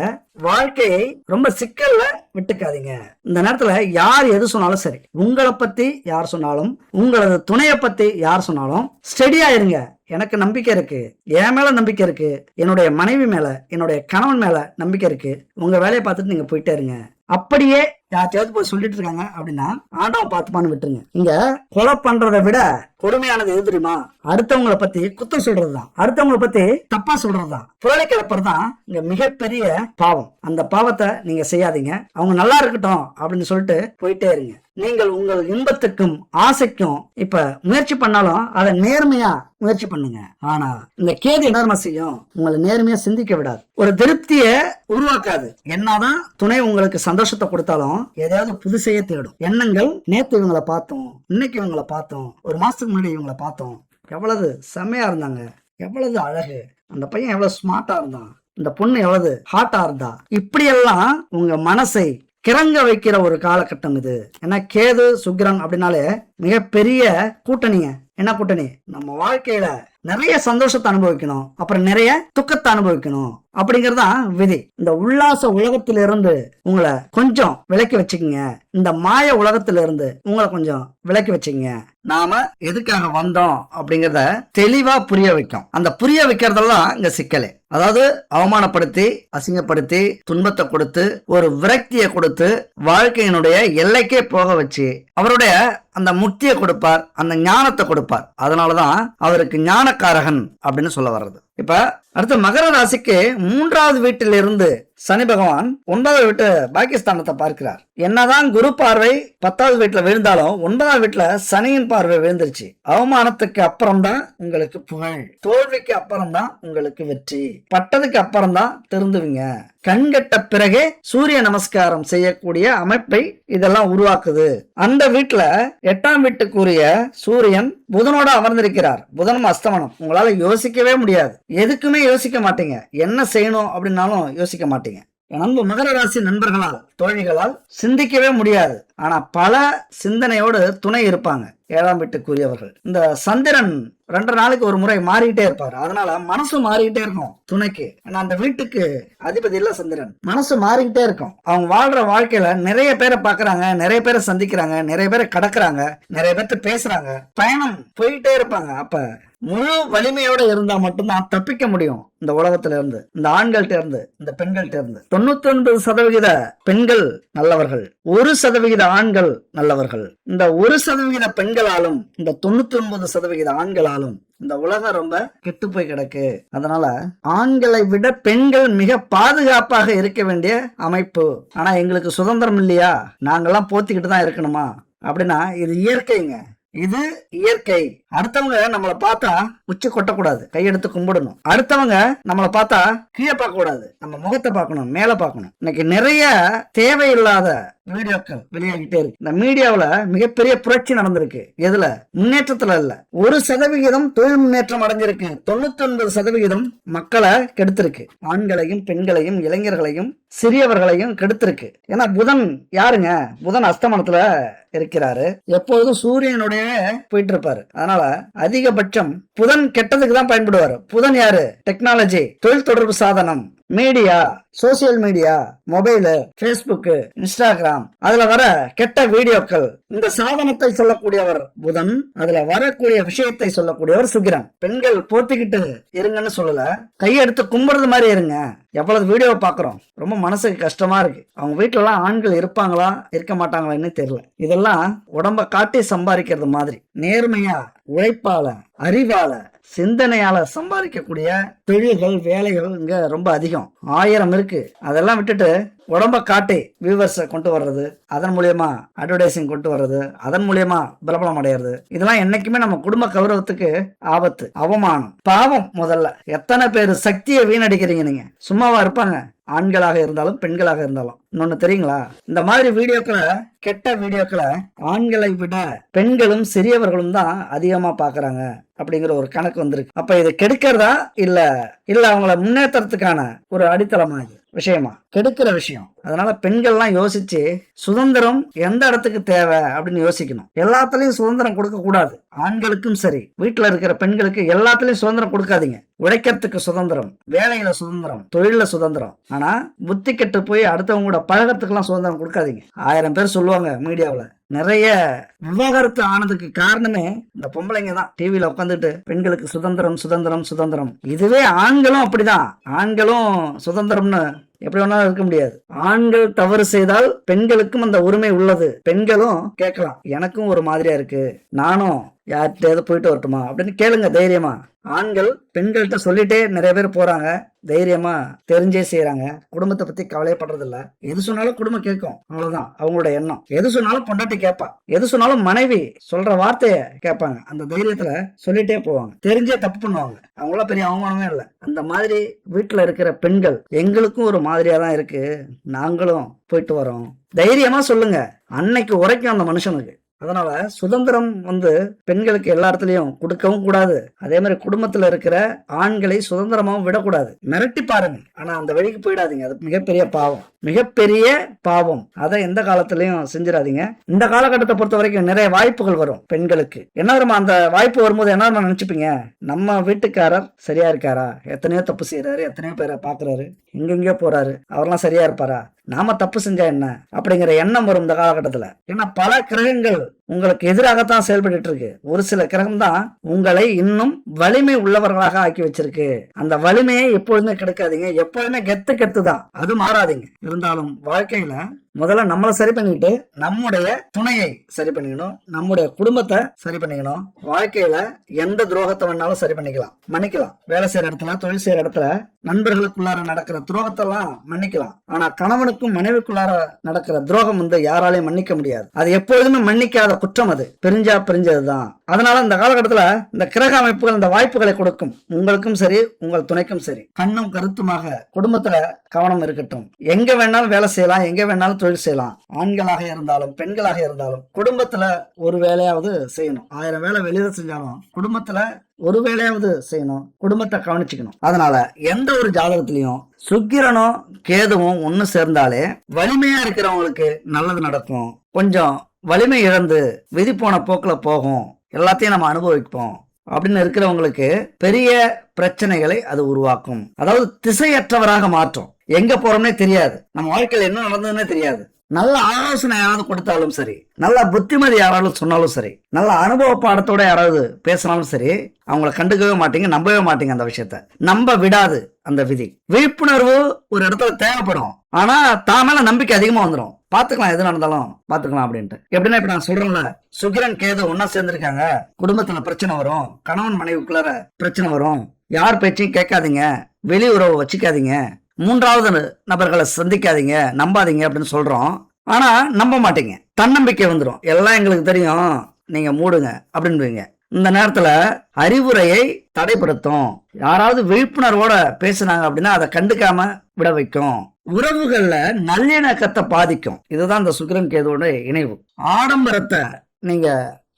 வாழ்க்கையை ரொம்ப சிக்கல்ல விட்டுக்காதீங்க. இந்த நேரத்துல யார் எது சொன்னாலும் சரி, உங்களை பத்தி யார் சொன்னாலும், உங்களது துணையை பத்தி யார் சொன்னாலும் ஸ்டெடியா இருங்க. எனக்கு நம்பிக்கை இருக்கு, என் மேல நம்பிக்கை இருக்கு, என்னுடைய மனைவி மேல, என்னுடைய கணவன் மேல நம்பிக்கை இருக்கு. உங்க வேலையை பார்த்துட்டு நீங்க போயிட்டே இருங்க. அப்படியே யார்த்தையாவது போய் சொல்லிட்டு இருக்காங்க அப்படின்னா ஆண்டவன் பார்த்துப்பான்னு விட்டுருங்க. இங்க கொலை பண்றதை விட கொடுமையானது எது தெரியுமா? அடுத்தவங்களை பத்தி குத்தம் சொல்றதுதான், அடுத்தவங்களை பத்தி தப்பா சொல்றதுதான், புரளி கிளப்புறதுதான் இங்க மிகப்பெரிய பாவம். அந்த பாவத்தை நீங்க செய்யாதீங்க. அவங்க நல்லா இருக்கட்டும் அப்படின்னு சொல்லிட்டு போயிட்டே இருங்க. நீங்கள் உங்கள் இன்பத்துக்கும் ஆசைக்கும் இப்ப முயற்சி பண்ணாலும் அதை நேர்மையா முயற்சி பண்ணுங்க. ஆனா இந்த கேது என்ன செய்யும்? உங்களை நேர்மையா சிந்திக்க விடாது, ஒரு திருப்திய உருவாக்காது. என்னதான் துணை உங்களுக்கு சந்தோஷத்தை கொடுத்தாலும் ஏதாவது புதுசையே தேடும். எண்ணங்கள் நேத்து இவங்களை பார்த்தோம், இன்னைக்கு இவங்களை பார்த்தோம், ஒரு மாசத்துக்கு முன்னாடி இவங்களை பார்த்தோம், எவ்வளவு செம்மையா இருந்தாங்க, எவ்வளவு அழகு, அந்த பையன் எவ்வளவு ஸ்மார்ட்டா இருந்தான், இந்த பொண்ணு எவ்வளவு ஹாட்டா இருந்தா, இப்படியெல்லாம் உங்க மனசை கிறங்க வைக்கிற ஒரு காலகட்டம் இது. ஏன்னா கேது சுக்கிரன் அப்படின்னாலே மிகப்பெரிய கூட்டணிங்க. என்ன கூட்டணி? நம்ம வாழ்க்கையில நிறைய சந்தோஷத்தை அனுபவிக்கணும், அப்புறம் நிறைய துக்கத்தை அனுபவிக்கணும் அப்படிங்கறதுதான் விதி. இந்த உல்லாச உலகத்திலிருந்து உங்களை கொஞ்சம் விலக்கி வச்சுக்கங்க, இந்த மாய உலகத்திலிருந்து உங்களை கொஞ்சம் விலக்கி வச்சுக்கங்க. நாம எதுக்காக வந்தோம் அப்படிங்கறத தெளிவா புரிய வைக்கும். அந்த புரிய வைக்கிறதெல்லாம் இங்க சிக்கலே. அதாவது அவமானப்படுத்தி, அசிங்கப்படுத்தி, துன்பத்தை கொடுத்து, ஒரு விரக்தியை கொடுத்து, வாழ்க்கையினுடைய எல்லைக்கே போக வச்சு அவருடைய அந்த முக்தியை கொடுப்பார், அந்த ஞானத்தை கொடுப்பார். அதனாலதான் அவருக்கு ஞானக்காரகன் அப்படின்னு சொல்ல வர்றது. இப்ப அடுத்து மகர ராசிக்கு 3வது வீட்டிலிருந்து சனி பகவான் 9வது வீட்டு பாகிஸ்தானத்தை பார்க்கிறார். என்னதான் குரு பார்வை 10வது வீட்டுல விழுந்தாலும் 9வது வீட்டுல சனியின் பார்வை விழுந்துருச்சு. அவமானத்துக்கு அப்புறம் தான் உங்களுக்கு புகழ், தோல்விக்கு அப்புறம் தான் உங்களுக்கு வெற்றி, பட்டதுக்கு அப்புறம் தான் திருந்துவீங்க. கண்கட்ட பிறகே சூரிய நமஸ்காரம் செய்யக்கூடிய அமைப்பை இதெல்லாம் உருவாக்குது. அந்த வீட்டுல 8ஆம் வீட்டுக்குரிய சூரியன் புதனோட அமர்ந்திருக்கிறார். புதனும் அஸ்தமனம். உங்களால யோசிக்கவே முடியாது, எதுக்குமே யோசிக்க மாட்டீங்க, என்ன செய்யணும் அப்படின்னாலும் யோசிக்க மாட்டீங்க. நண்பு மகர ராசி நண்பர்களால், தோழிகளால் சிந்திக்கவே முடியாது. ஆனா பல சிந்தனையோடு துணை இருப்பாங்க 7ஆம் வீட்டுக்குரியவர்கள். இந்த சந்திரன் 2 நாளுக்கு ஒரு முறை மாறிக்கிட்டே இருப்பாரு. அதனால மனசு மாறிக்கிட்டே இருக்கும் துணைக்கு. ஆனா அந்த வீட்டுக்கு அதிபதி இல்ல சந்திரன். மனசு மாறிக்கிட்டே இருக்கும். அவங்க வாழ்ற வாழ்க்கையில நிறைய பேரை பாக்குறாங்க, நிறைய பேரை சந்திக்கிறாங்க, நிறைய பேரை கடக்குறாங்க, நிறைய பேர்த்த பேசுறாங்க, பயணம் போயிட்டே இருப்பாங்க. அப்ப முழு வலிமையோட இருந்தா மட்டும்தான் தப்பிக்க முடியும் இந்த உலகத்துல இருந்து, இந்த ஆண்கள்ட்ட இருந்து, இந்த பெண்கள்ட்ட இருந்து. 99% பெண்கள் நல்லவர்கள், 1% ஆண்கள் நல்லவர்கள். இந்த 1% பெண்களாலும் இந்த 99% ஆண்களாலும் இந்த உலகம் ரொம்ப கெட்டு போய் கிடக்கு. அதனால ஆண்களை விட பெண்கள் மிக பாதுகாப்பாக இருக்க வேண்டிய அமைப்பு. ஆனா எங்களுக்கு சுதந்திரம் இல்லையா, நாங்கெல்லாம் போத்திக்கிட்டு தான் இருக்கணுமா அப்படின்னா இது இயற்கைங்க, இது இயற்கை. அடுத்தவங்க நம்மளை பார்த்தா உச்சி கொட்டக்கூடாது, கையெடுத்து கும்பிடணும். அடுத்தவங்க நம்மளை பார்த்தா கீழே பார்க்க கூடாது, நம்ம முகத்தை பார்க்கணும், மேல பார்க்கணும். இன்னைக்கு நிறைய தேவையில்லாத வீடியோக்கள் வெளியாகிட்டே இருக்கு. இந்த மீடியாவுல மிகப்பெரிய புரட்சி நடந்திருக்கு. எதுல? முன்னேற்றத்துல இல்ல. 1% தொழில் முன்னேற்றம் அடைஞ்சிருக்கு, 99% மக்களை கெடுத்திருக்கு. ஆண்களையும் பெண்களையும் இளைஞர்களையும் சிறியவர்களையும் கெடுத்திருக்கு. ஏன்னா புதன் யாருங்க? புதன் அஸ்தமனத்துல இருக்கிறாரு, எப்பொழுதும் சூரியனுடைய போயிட்டு இருப்பாரு. அதனால அதிகபட்சம் புதன் கெட்டதுக்கு தான் பயன்படுவாரு. புதன் யாரு? டெக்னாலஜி, தொழில் தொடர்பு சாதனம், media, social media, mobile, Facebook, Instagram, அதுல வர கெட்ட வீடியோக்கள். இந்த சாதனத்தை சொல்லக்கூடியவர் புதன், அதுல வரக்கூடிய விஷயத்தை சொல்லக்கூடியவர் சுக்கிரன். பெண்கள் போத்திக்கிட்டு இருங்கன்னு சொல்லல, கையெடுத்து கும்புறது மாதிரி இருங்க. எவ்வளவு வீடியோ பாக்குறோம், ரொம்ப மனசுக்கு கஷ்டமா இருக்கு. அவங்க வீட்டுல எல்லாம் ஆண்கள் இருப்பாங்களா இருக்க மாட்டாங்களான்னு தெரியல. இதெல்லாம் உடம்ப காட்டி சம்பாதிக்கிறது மாதிரி. நேர்மையா, உழைப்பால, அறிவால, சிந்தனையால சம்பாதிக்கக்கூடிய தொழில்கள், வேலைகள் இங்க ரொம்ப அதிகம். 1000 இருக்கு. அதெல்லாம் விட்டுட்டு உடம்ப காட்டி வியூவர்ஸை கொண்டு வர்றது, அதன் மூலியமா அட்வர்டைசிங் கொண்டு வர்றது, அதன் மூலியமா பிரபலம் அடையிறது, இதெல்லாம் என்னைக்குமே நம்ம குடும்ப கௌரவத்துக்கு ஆபத்து, அவமானம், பாவம். முதல்ல எத்தனை பேர் சக்தியை வீணடிக்கிறீங்க நீங்க? சும்மாவா இருப்பாங்க? ஆண்களாக இருந்தாலும் பெண்களாக இருந்தாலும். இன்னொன்னு தெரியுங்களா? இந்த மாதிரி வீடியோக்களை, கெட்ட வீடியோக்களை ஆண்களை விட பெண்களும் சிறியவர்களும் தான் அதிகமா பாக்குறாங்க அப்படிங்கிற ஒரு கணக்கு வந்திருக்கு. அப்ப இது கெடுக்கிறதா இல்ல அவங்கள முன்னேற்றத்துக்கான ஒரு அடித்தளமா விஷயமா? கெடுக்கிற விஷயம். அதனால பெண்கள்லாம் யோசிச்சு சுதந்திரம் எந்த இடத்துக்கு தேவை அப்படின்னு யோசிக்கணும். எல்லாத்துலயும் சுதந்திரம் கொடுக்க கூடாது. ஆண்களுக்கும் சரி, வீட்டுல இருக்கிற பெண்களுக்கு எல்லாத்துலயும் சுதந்திரம் கொடுக்காதீங்க. உழைக்கிறதுக்கு சுதந்திரம், வேலையில சுதந்திரம், தொழில சுதந்திரம். ஆனா புத்தி கெட்டு போய் அடுத்தவங்க கூட பழகிறதுக்கு எல்லாம் சுதந்திரம் கொடுக்காதீங்க. 1000 பேர் சொல்லுவாங்க மீடியாவுல. நிறைய விவாகரத்து ஆனதுக்கு காரணமே இந்த பொம்பளைங்க தான். டிவியில உட்காந்துட்டு பெண்களுக்கு சுதந்திரம் சுதந்திரம் சுதந்திரம். இதுவே ஆண்களும் அப்படிதான். ஆண்களும் சுதந்திரம்னு எப்படி வேணாலும் இருக்க முடியாது. ஆண்கள் தவறு செய்தால் பெண்களுக்கும் அந்த உரிமை உள்ளது. பெண்களும் கேட்கலாம், எனக்கும் ஒரு மாதிரியா இருக்கு, நானும் யார்கிட்ட போயிட்டு வரட்டுமா அப்படின்னு கேளுங்க தைரியமா. ஆண்கள் பெண்கள்கிட்ட சொல்லிட்டே நிறைய பேர் போறாங்க, தைரியமா தெரிஞ்சே செய்யறாங்க. குடும்பத்தை பத்தி கவலைப்படுறது இல்ல. எது சொன்னாலும் குடும்பம் கேட்கும், அவ்வளவுதான் அவங்களோட எண்ணம். எது சொன்னாலும் பொண்டாட்டி கேட்பா, எது சொன்னாலும் மனைவி சொல்ற வார்த்தைய கேட்பாங்க. அந்த தைரியத்துல சொல்லிட்டே போவாங்க. தெரிஞ்சே தப்பு பண்ணுவாங்க, அவங்கள பெரிய அவமானமே இல்லை. அந்த மாதிரி வீட்டுல இருக்கிற பெண்கள், எங்களுக்கும் ஒரு மாதிரியா தான் இருக்கு, நாங்களும் போயிட்டு வரோம், தைரியமா சொல்லுங்க. அன்னைக்கு உரைக்கும் அந்த மனுஷனுக்கு. அதனால சுதந்திரம் பெண்களுக்கு எல்லா இடத்துலயும் கொடுக்கவும் கூடாது. அதே மாதிரி குடும்பத்துல இருக்கிற ஆண்களை சுதந்திரமாவும் விடக்கூடாது. மிரட்டி பாருங்க, ஆனா அந்த வழிக்கு போயிடாதீங்க. அது மிகப்பெரிய பாவம், மிகப்பெரிய பாவம். அதை எந்த காலத்திலயும் செஞ்சிடாதீங்க. இந்த காலகட்டத்தை பொறுத்த வரைக்கும் நிறைய வாய்ப்புகள் வரும் பெண்களுக்கு. என்ன அந்த வாய்ப்பு வரும்போது என்ன நினைச்சுப்பீங்க, நம்ம வீட்டுக்காரர் சரியா இருக்காரா, எத்தனையோ தப்பு செய்யறாரு, எத்தனையோ பேரை பாக்குறாரு, எங்கெங்கயோ போறாரு, அவரெல்லாம் சரியா இருப்பாரா, நாம தப்பு செஞ்சா என்ன அப்படிங்கிற எண்ணம் வரும் இந்த காலகட்டத்துல. ஏன்னா பல கிரகங்கள் உங்களுக்கு எதிராகத்தான் செயல்பட்டு இருக்கு. ஒரு சில கிரகம் தான் உங்களை இன்னும் வலிமை உள்ளவர்களாக ஆக்கி வச்சிருக்கு. அந்த வலிமையை எப்பொழுதுமே கெடுக்காதீங்க. எப்பொழுதுமே கெத்து தான், அது மாறாதீங்க. இருந்தாலும் வாழ்க்கையில முதல்ல நம்மளை சரி பண்ணிட்டு நம்முடைய துணையை சரி பண்ணிக்கணும், நம்முடைய குடும்பத்தை சரி பண்ணிக்கணும். வாழ்க்கையில எந்த துரோகத்தை வேணாலும் சரி பண்ணிக்கலாம், மன்னிக்கலாம். வேலை செய்யற இடத்துல, தொழில் செய்யற இடத்துல, நண்பர்களுக்குள்ளார நடக்கிற துரோகத்தெல்லாம் மன்னிக்கலாம். ஆனா கணவனுக்கும் மனைவிக்குள்ளார நடக்கிற துரோகம் யாராலையும் மன்னிக்க முடியாது. அது எப்பொழுதுமே மன்னிக்காத குற்றம். அது பிரிஞ்சதுதான். அதனால இந்த காலகட்டத்துல இந்த கிரக அமைப்புகள் இந்த வாய்ப்புகளை கொடுக்கும். உங்களுக்கும் சரி, உங்கள் துணைக்கும் சரி. கண்ணும் கருத்துமாக குடும்பத்துல கவனம் இருக்கட்டும். எங்க வேணாலும் வேலை செய்யலாம், எங்க வேணாலும் தொழில் செய்யலாம். ஆண்களாக இருந்தாலும் பெண்களாக இருந்தாலும் குடும்பத்துல ஒரு வேலையாவது செய்யணும். 1000 வேலை வெளியில செஞ்சாலும் குடும்பத்துல ஒரு வேலையாவது செய்யணும், குடும்பத்தை கவனிச்சுக்கணும். அதனால எந்த ஒரு ஜாதகத்திலையும் சுக்கிரனும் கேதுவும் ஒண்ணு சேர்ந்தாலே வலிமையா இருக்கிறவங்களுக்கு நல்லது நடக்கும். கொஞ்சம் வலிமை இழந்து விதி போன போக்குல போகும், எல்லாத்தையும் நம்ம அனுபவிப்போம் அப்படின்னு இருக்கிறவங்களுக்கு பெரிய பிரச்சனைகளை அது உருவாக்கும். அதாவது திசையற்றவராக மாற்றும். எங்க போறோம்னே தெரியாது, நம்ம வாழ்க்கையில என்ன நடந்ததுன்னே தெரியாது. நல்ல ஆலோசனை யாராவது கொடுத்தாலும் சரி, நல்ல புத்திமதி யாராவது சொன்னாலும் சரி, நல்ல அனுபவ பாடத்தோட யாராவது பேசினாலும் சரி, அவங்கள கண்டுக்கவே மாட்டீங்க, நம்பவே மாட்டீங்க. அந்த விஷயத்த நம்ப விடாது அந்த விதி. விழிப்புணர்வு ஒரு இடத்துல தேவைப்படும், ஆனா தான் மேல நம்பிக்கை அதிகமா வந்துடும். பாத்துக்கலாம், எது நடந்தாலும் பாத்துக்கலாம் அப்படின்ட்டு. எப்படின்னா இப்ப நான் சொல்றேன்ல, சுக்கிரன் கேது ஒன்னா சேர்ந்திருக்காங்க, குடும்பத்துல பிரச்சனை வரும், கணவன் மனைவிக்குள்ளார பிரச்சனை வரும், யார் பேச்சையும் கேட்காதீங்க, வெளி உறவு வச்சுக்காதீங்க, 3வது நபர்களை சந்திக்காதீங்க, நம்பாதீங்க அப்படின்னு சொல்றோம். ஆனா நம்ப மாட்டீங்க, தன்னம்பிக்கை வந்துடும். எல்லாம் எங்களுக்கு தெரியும், நீங்க மூடுங்க அப்படின்னு. இந்த நேரத்துல அறிவுரையை தடைப்படுத்தும். யாராவது விழிப்புணர்வோட பேசுனாங்க அப்படின்னா அதை கண்டுக்காம விட வைக்கும். உறவுகள்ல நல்லிணக்கத்தை பாதிக்கும். இதுதான் இந்த சுக்கிரன் கேதுவோட இணைவு. ஆடம்பரத்தை நீங்க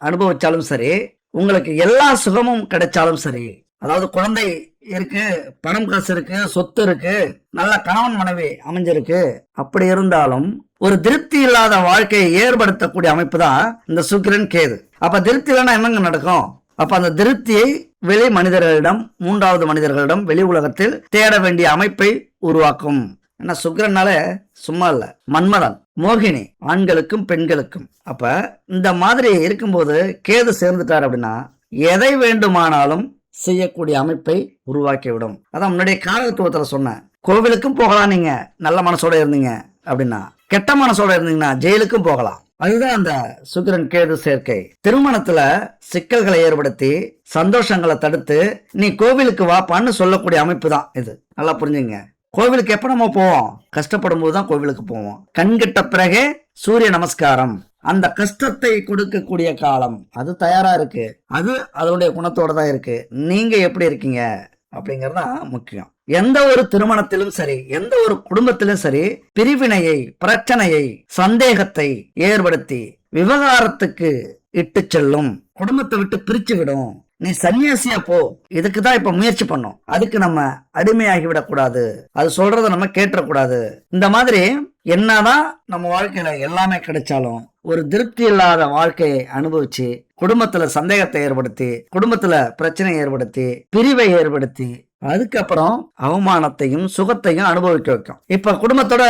அனுபவிச்சாலும் சரி, உங்களுக்கு எல்லா சுகமும் கிடைச்சாலும் சரி, அதாவது குழந்தை இருக்கு, பணம் காசு இருக்கு, சொத்து இருக்கு, நல்ல கணவன் மனைவி அமைஞ்சிருக்கு, அப்படி இருந்தாலும் ஒரு திருப்தி இல்லாத வாழ்க்கையை ஏற்படுத்தக்கூடிய அமைப்பு தான் இந்த சுக்கிரன் கேது. அப்ப திருப்தி இல்லைன்னா என்னங்க நடக்கும்? அப்ப அந்த திருப்தியை வெளி மனிதர்களிடம், 3வது மனிதர்களிடம், வெளி உலகத்தில் தேட வேண்டிய அமைப்பை உருவாக்கும். ஏன்னா சுக்கிரனால சும்மா இல்ல, மன்மதன், மோகினி, ஆண்களுக்கும் பெண்களுக்கும். அப்ப இந்த மாதிரி இருக்கும்போது கேது சேர்ந்துட்டார் அப்படின்னா எதை வேண்டுமானாலும் செய்யக்கூடிய அமைப்பை உருவாக்கிவிடும். அதான் முன்னாடியே காரகத்துவத்துல சொன்னேன். கோவிலுக்கும் போகலாம் நீங்க நல்ல மனசோட இருந்தீங்க அப்படின்னா, கெட்ட மனசோட இருந்தீங்கன்னா ஜெயிலுக்கும் போகலாம். அதுதான் அந்த சுக்கிரன் கேது சேர்க்கை. திருமணத்துல சிக்கல்களை ஏற்படுத்தி சந்தோஷங்களை தடுத்து நீ கோவிலுக்கு வாப்பான்னு சொல்லக்கூடிய அமைப்பு தான் இது. நல்லா புரிஞ்சுங்க. கோவிலுக்கு எப்ப நம்ம போவோம்? கஷ்டப்படும் போதுதான் கோவிலுக்கு போவோம். கண்கிட்ட பிறகே சூரிய நமஸ்காரம். அந்த கஷ்டத்தை கொடுக்கக்கூடிய காலம் அது தயாரா இருக்கு. அது அதனுடைய குணத்தோட தான் இருக்கு. நீங்க எப்படி இருக்கீங்க அப்படிங்கறதா முக்கியம். எந்த ஒரு திருமணத்திலும் சரி, எந்த ஒரு குடும்பத்திலும் சரி, பிரிவினையை, பிரச்சனையை, சந்தேகத்தை ஏற்படுத்தி விவகாரத்துக்கு இட்டு செல்லும், குடும்பத்தை விட்டு பிரிச்சு விடும். நீ சன்னியாசியா போ, இதுக்குதான் இப்ப முயற்சி பண்ணும். அதுக்கு நம்ம அடிமையாகி விடக்கூடாது, அது சொல்றத நம்ம கேட்டக்கூடாது. இந்த மாதிரி என்னதான் நம்ம வாழ்க்கையில எல்லாமே கிடைச்சாலும் ஒரு திருப்தி இல்லாத வாழ்க்கையை அனுபவிச்சு குடும்பத்துல சந்தேகத்தை ஏற்படுத்தி, குடும்பத்துல பிரச்சனை ஏற்படுத்தி, பிரிவை ஏற்படுத்தி, அதுக்கப்புறம் அவமானத்தையும் சுகத்தையும் அனுபவிக்க வைக்கும். இப்ப குடும்பத்தோட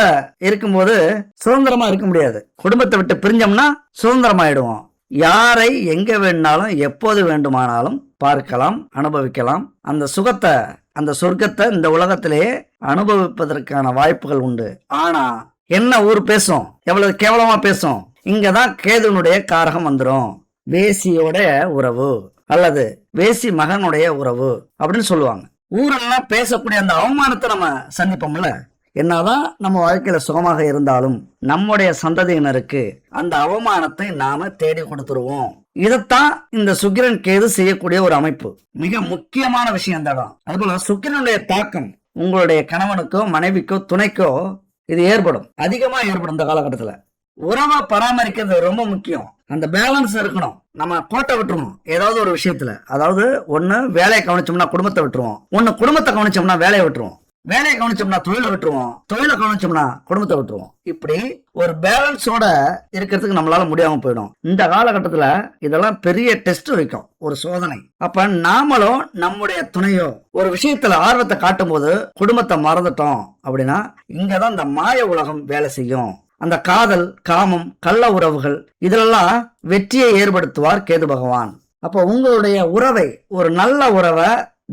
இருக்கும்போது சுதந்திரமா இருக்க முடியாது. குடும்பத்தை விட்டு பிரிஞ்சோம்னா சுதந்திரமாயிடுவோம். யாரை எங்க வேணாலும் எப்போது வேண்டுமானாலும் பார்க்கலாம், அனுபவிக்கலாம். அந்த சுகத்தை, அந்த சொர்க்கத்தை இந்த உலகத்திலேயே அனுபவிப்பதற்கான வாய்ப்புகள் உண்டு. ஆனா என்ன ஊர் பேசும், எவ்வளவு கேவலமா பேசும். இங்கதான் கேதுனுடைய காரகம் வந்துடும். வேசியோட உறவு அல்லது வேசி மகனுடைய உறவு அப்படின்னு சொல்லுவாங்க. ஊரெல்லாம் பேசக்கூடிய அந்த அவமானத்தை நம்ம சந்திப்போம்ல. என்னதான் நம்ம வாழ்க்கையில சுகமாக இருந்தாலும் நம்முடைய சந்ததியினருக்கு அந்த அவமானத்தை நாம தேடி கொடுத்துருவோம். இதைத்தான் இந்த சுக்கிரன் கேது செய்யக்கூடிய ஒரு அமைப்பு. மிக முக்கியமான விஷயம் தான். அதுபோல சுக்கிரனுடைய தாக்கம் உங்களுடைய கணவனுக்கோ, மனைவிக்கோ, துணைக்கோ இது ஏற்படும், அதிகமா ஏற்படும் இந்த காலகட்டத்துல. உறவை பராமரிக்கிறது ரொம்ப முக்கியம். அந்த பேலன்ஸ் இருக்கணும். நம்ம கோட்டை விட்டுருவோம் ஏதாவது ஒரு விஷயத்துல. அதாவது ஒண்ணு வேலையை கவனிச்சோம்னா குடும்பத்தை விட்டுருவோம், ஒண்ணு குடும்பத்தை கவனிச்சோம்னா வேலையை விட்டுருவோம், வேலையை கவனிச்சோம்னா தொழிலை விட்டுருவோம், தொழிலை கவனிச்சோம்னா குடும்பத்தை விட்டுருவோம். இப்படி ஒரு பேலன்ஸோட இருக்கிறதுக்கு நம்மளால முடியாம போயிடும். இந்த காலகட்டத்துல இதெல்லாம் பெரிய டெஸ்ட் வைக்கும், ஒரு சோதனை. அப்ப நாமளும் நம்முடைய துணையோ ஒரு விஷயத்துல ஆர்வத்தை காட்டும் போது குடும்பத்தை மறந்துட்டோம் அப்படின்னா இங்கதான் இந்த மாய உலகம் வேலை செய்யும். அந்த காதல், காமம், கள்ள உறவுகள் இதெல்லாம் வெற்றியை ஏற்படுத்துவார் கேது பகவான். அப்போ உங்களுடைய உறவை, ஒரு நல்ல உறவை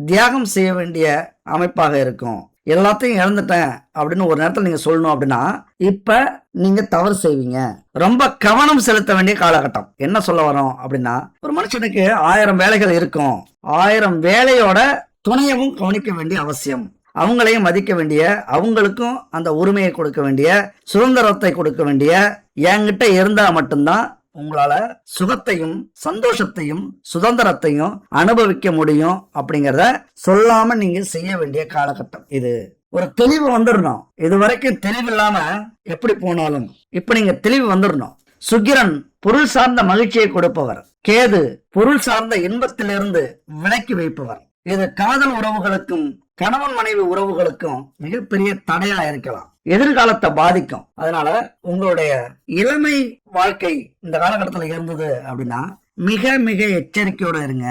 தியாகம் செய்ய வேண்டிய அமைப்பாக இருக்கும். எல்லாத்தையும் இழந்துட்டேன் அப்படின்னு ஒரு நேரத்தில் நீங்க சொல்லணும் அப்படின்னா இப்ப நீங்க தவறு செய்வீங்க. ரொம்ப கவனம் செலுத்த வேண்டிய காலகட்டம். என்ன சொல்ல வரோம் அப்படின்னா, ஒரு மனுஷனுக்கு 1000 வேலைகள் இருக்கும். 1000 வேலையோட துணையவும் கவனிக்க வேண்டிய அவசியம். அவங்களையும் மதிக்க வேண்டிய, அவங்களுக்கும் அந்த உரிமையை கொடுக்க வேண்டிய, சுதந்திரத்தை கொடுக்க வேண்டிய என்கிட்ட இருந்தா மட்டும்தான் உங்களால சுகத்தையும் சந்தோஷத்தையும் சுதந்திரத்தையும் அனுபவிக்க முடியும் அப்படிங்கறத சொல்லாம நீங்க செய்ய வேண்டிய காலகட்டம் இது. ஒரு தெளிவு வந்துடணும். இது வரைக்கும் தெளிவு இல்லாம எப்படி போனாலும் இப்ப நீங்க தெளிவு வந்துடணும். சுக்கிரன் பொருள் சார்ந்த மகிழ்ச்சியை கொடுப்பவர், கேது பொருள் சார்ந்த இன்பத்திலிருந்து விலக்கி வைப்பவர். இது காதல் உறவுகளுக்கும் கணவன் மனைவி உறவுகளுக்கும் மிகப்பெரிய தடையா இருக்கலாம், எதிர்காலத்தை பாதிக்கும். அதனால உங்களுடைய இளமை வாழ்க்கை இந்த காலகட்டத்தில் இருந்தது அப்படின்னா மிக மிக எச்சரிக்கையோட இருங்க.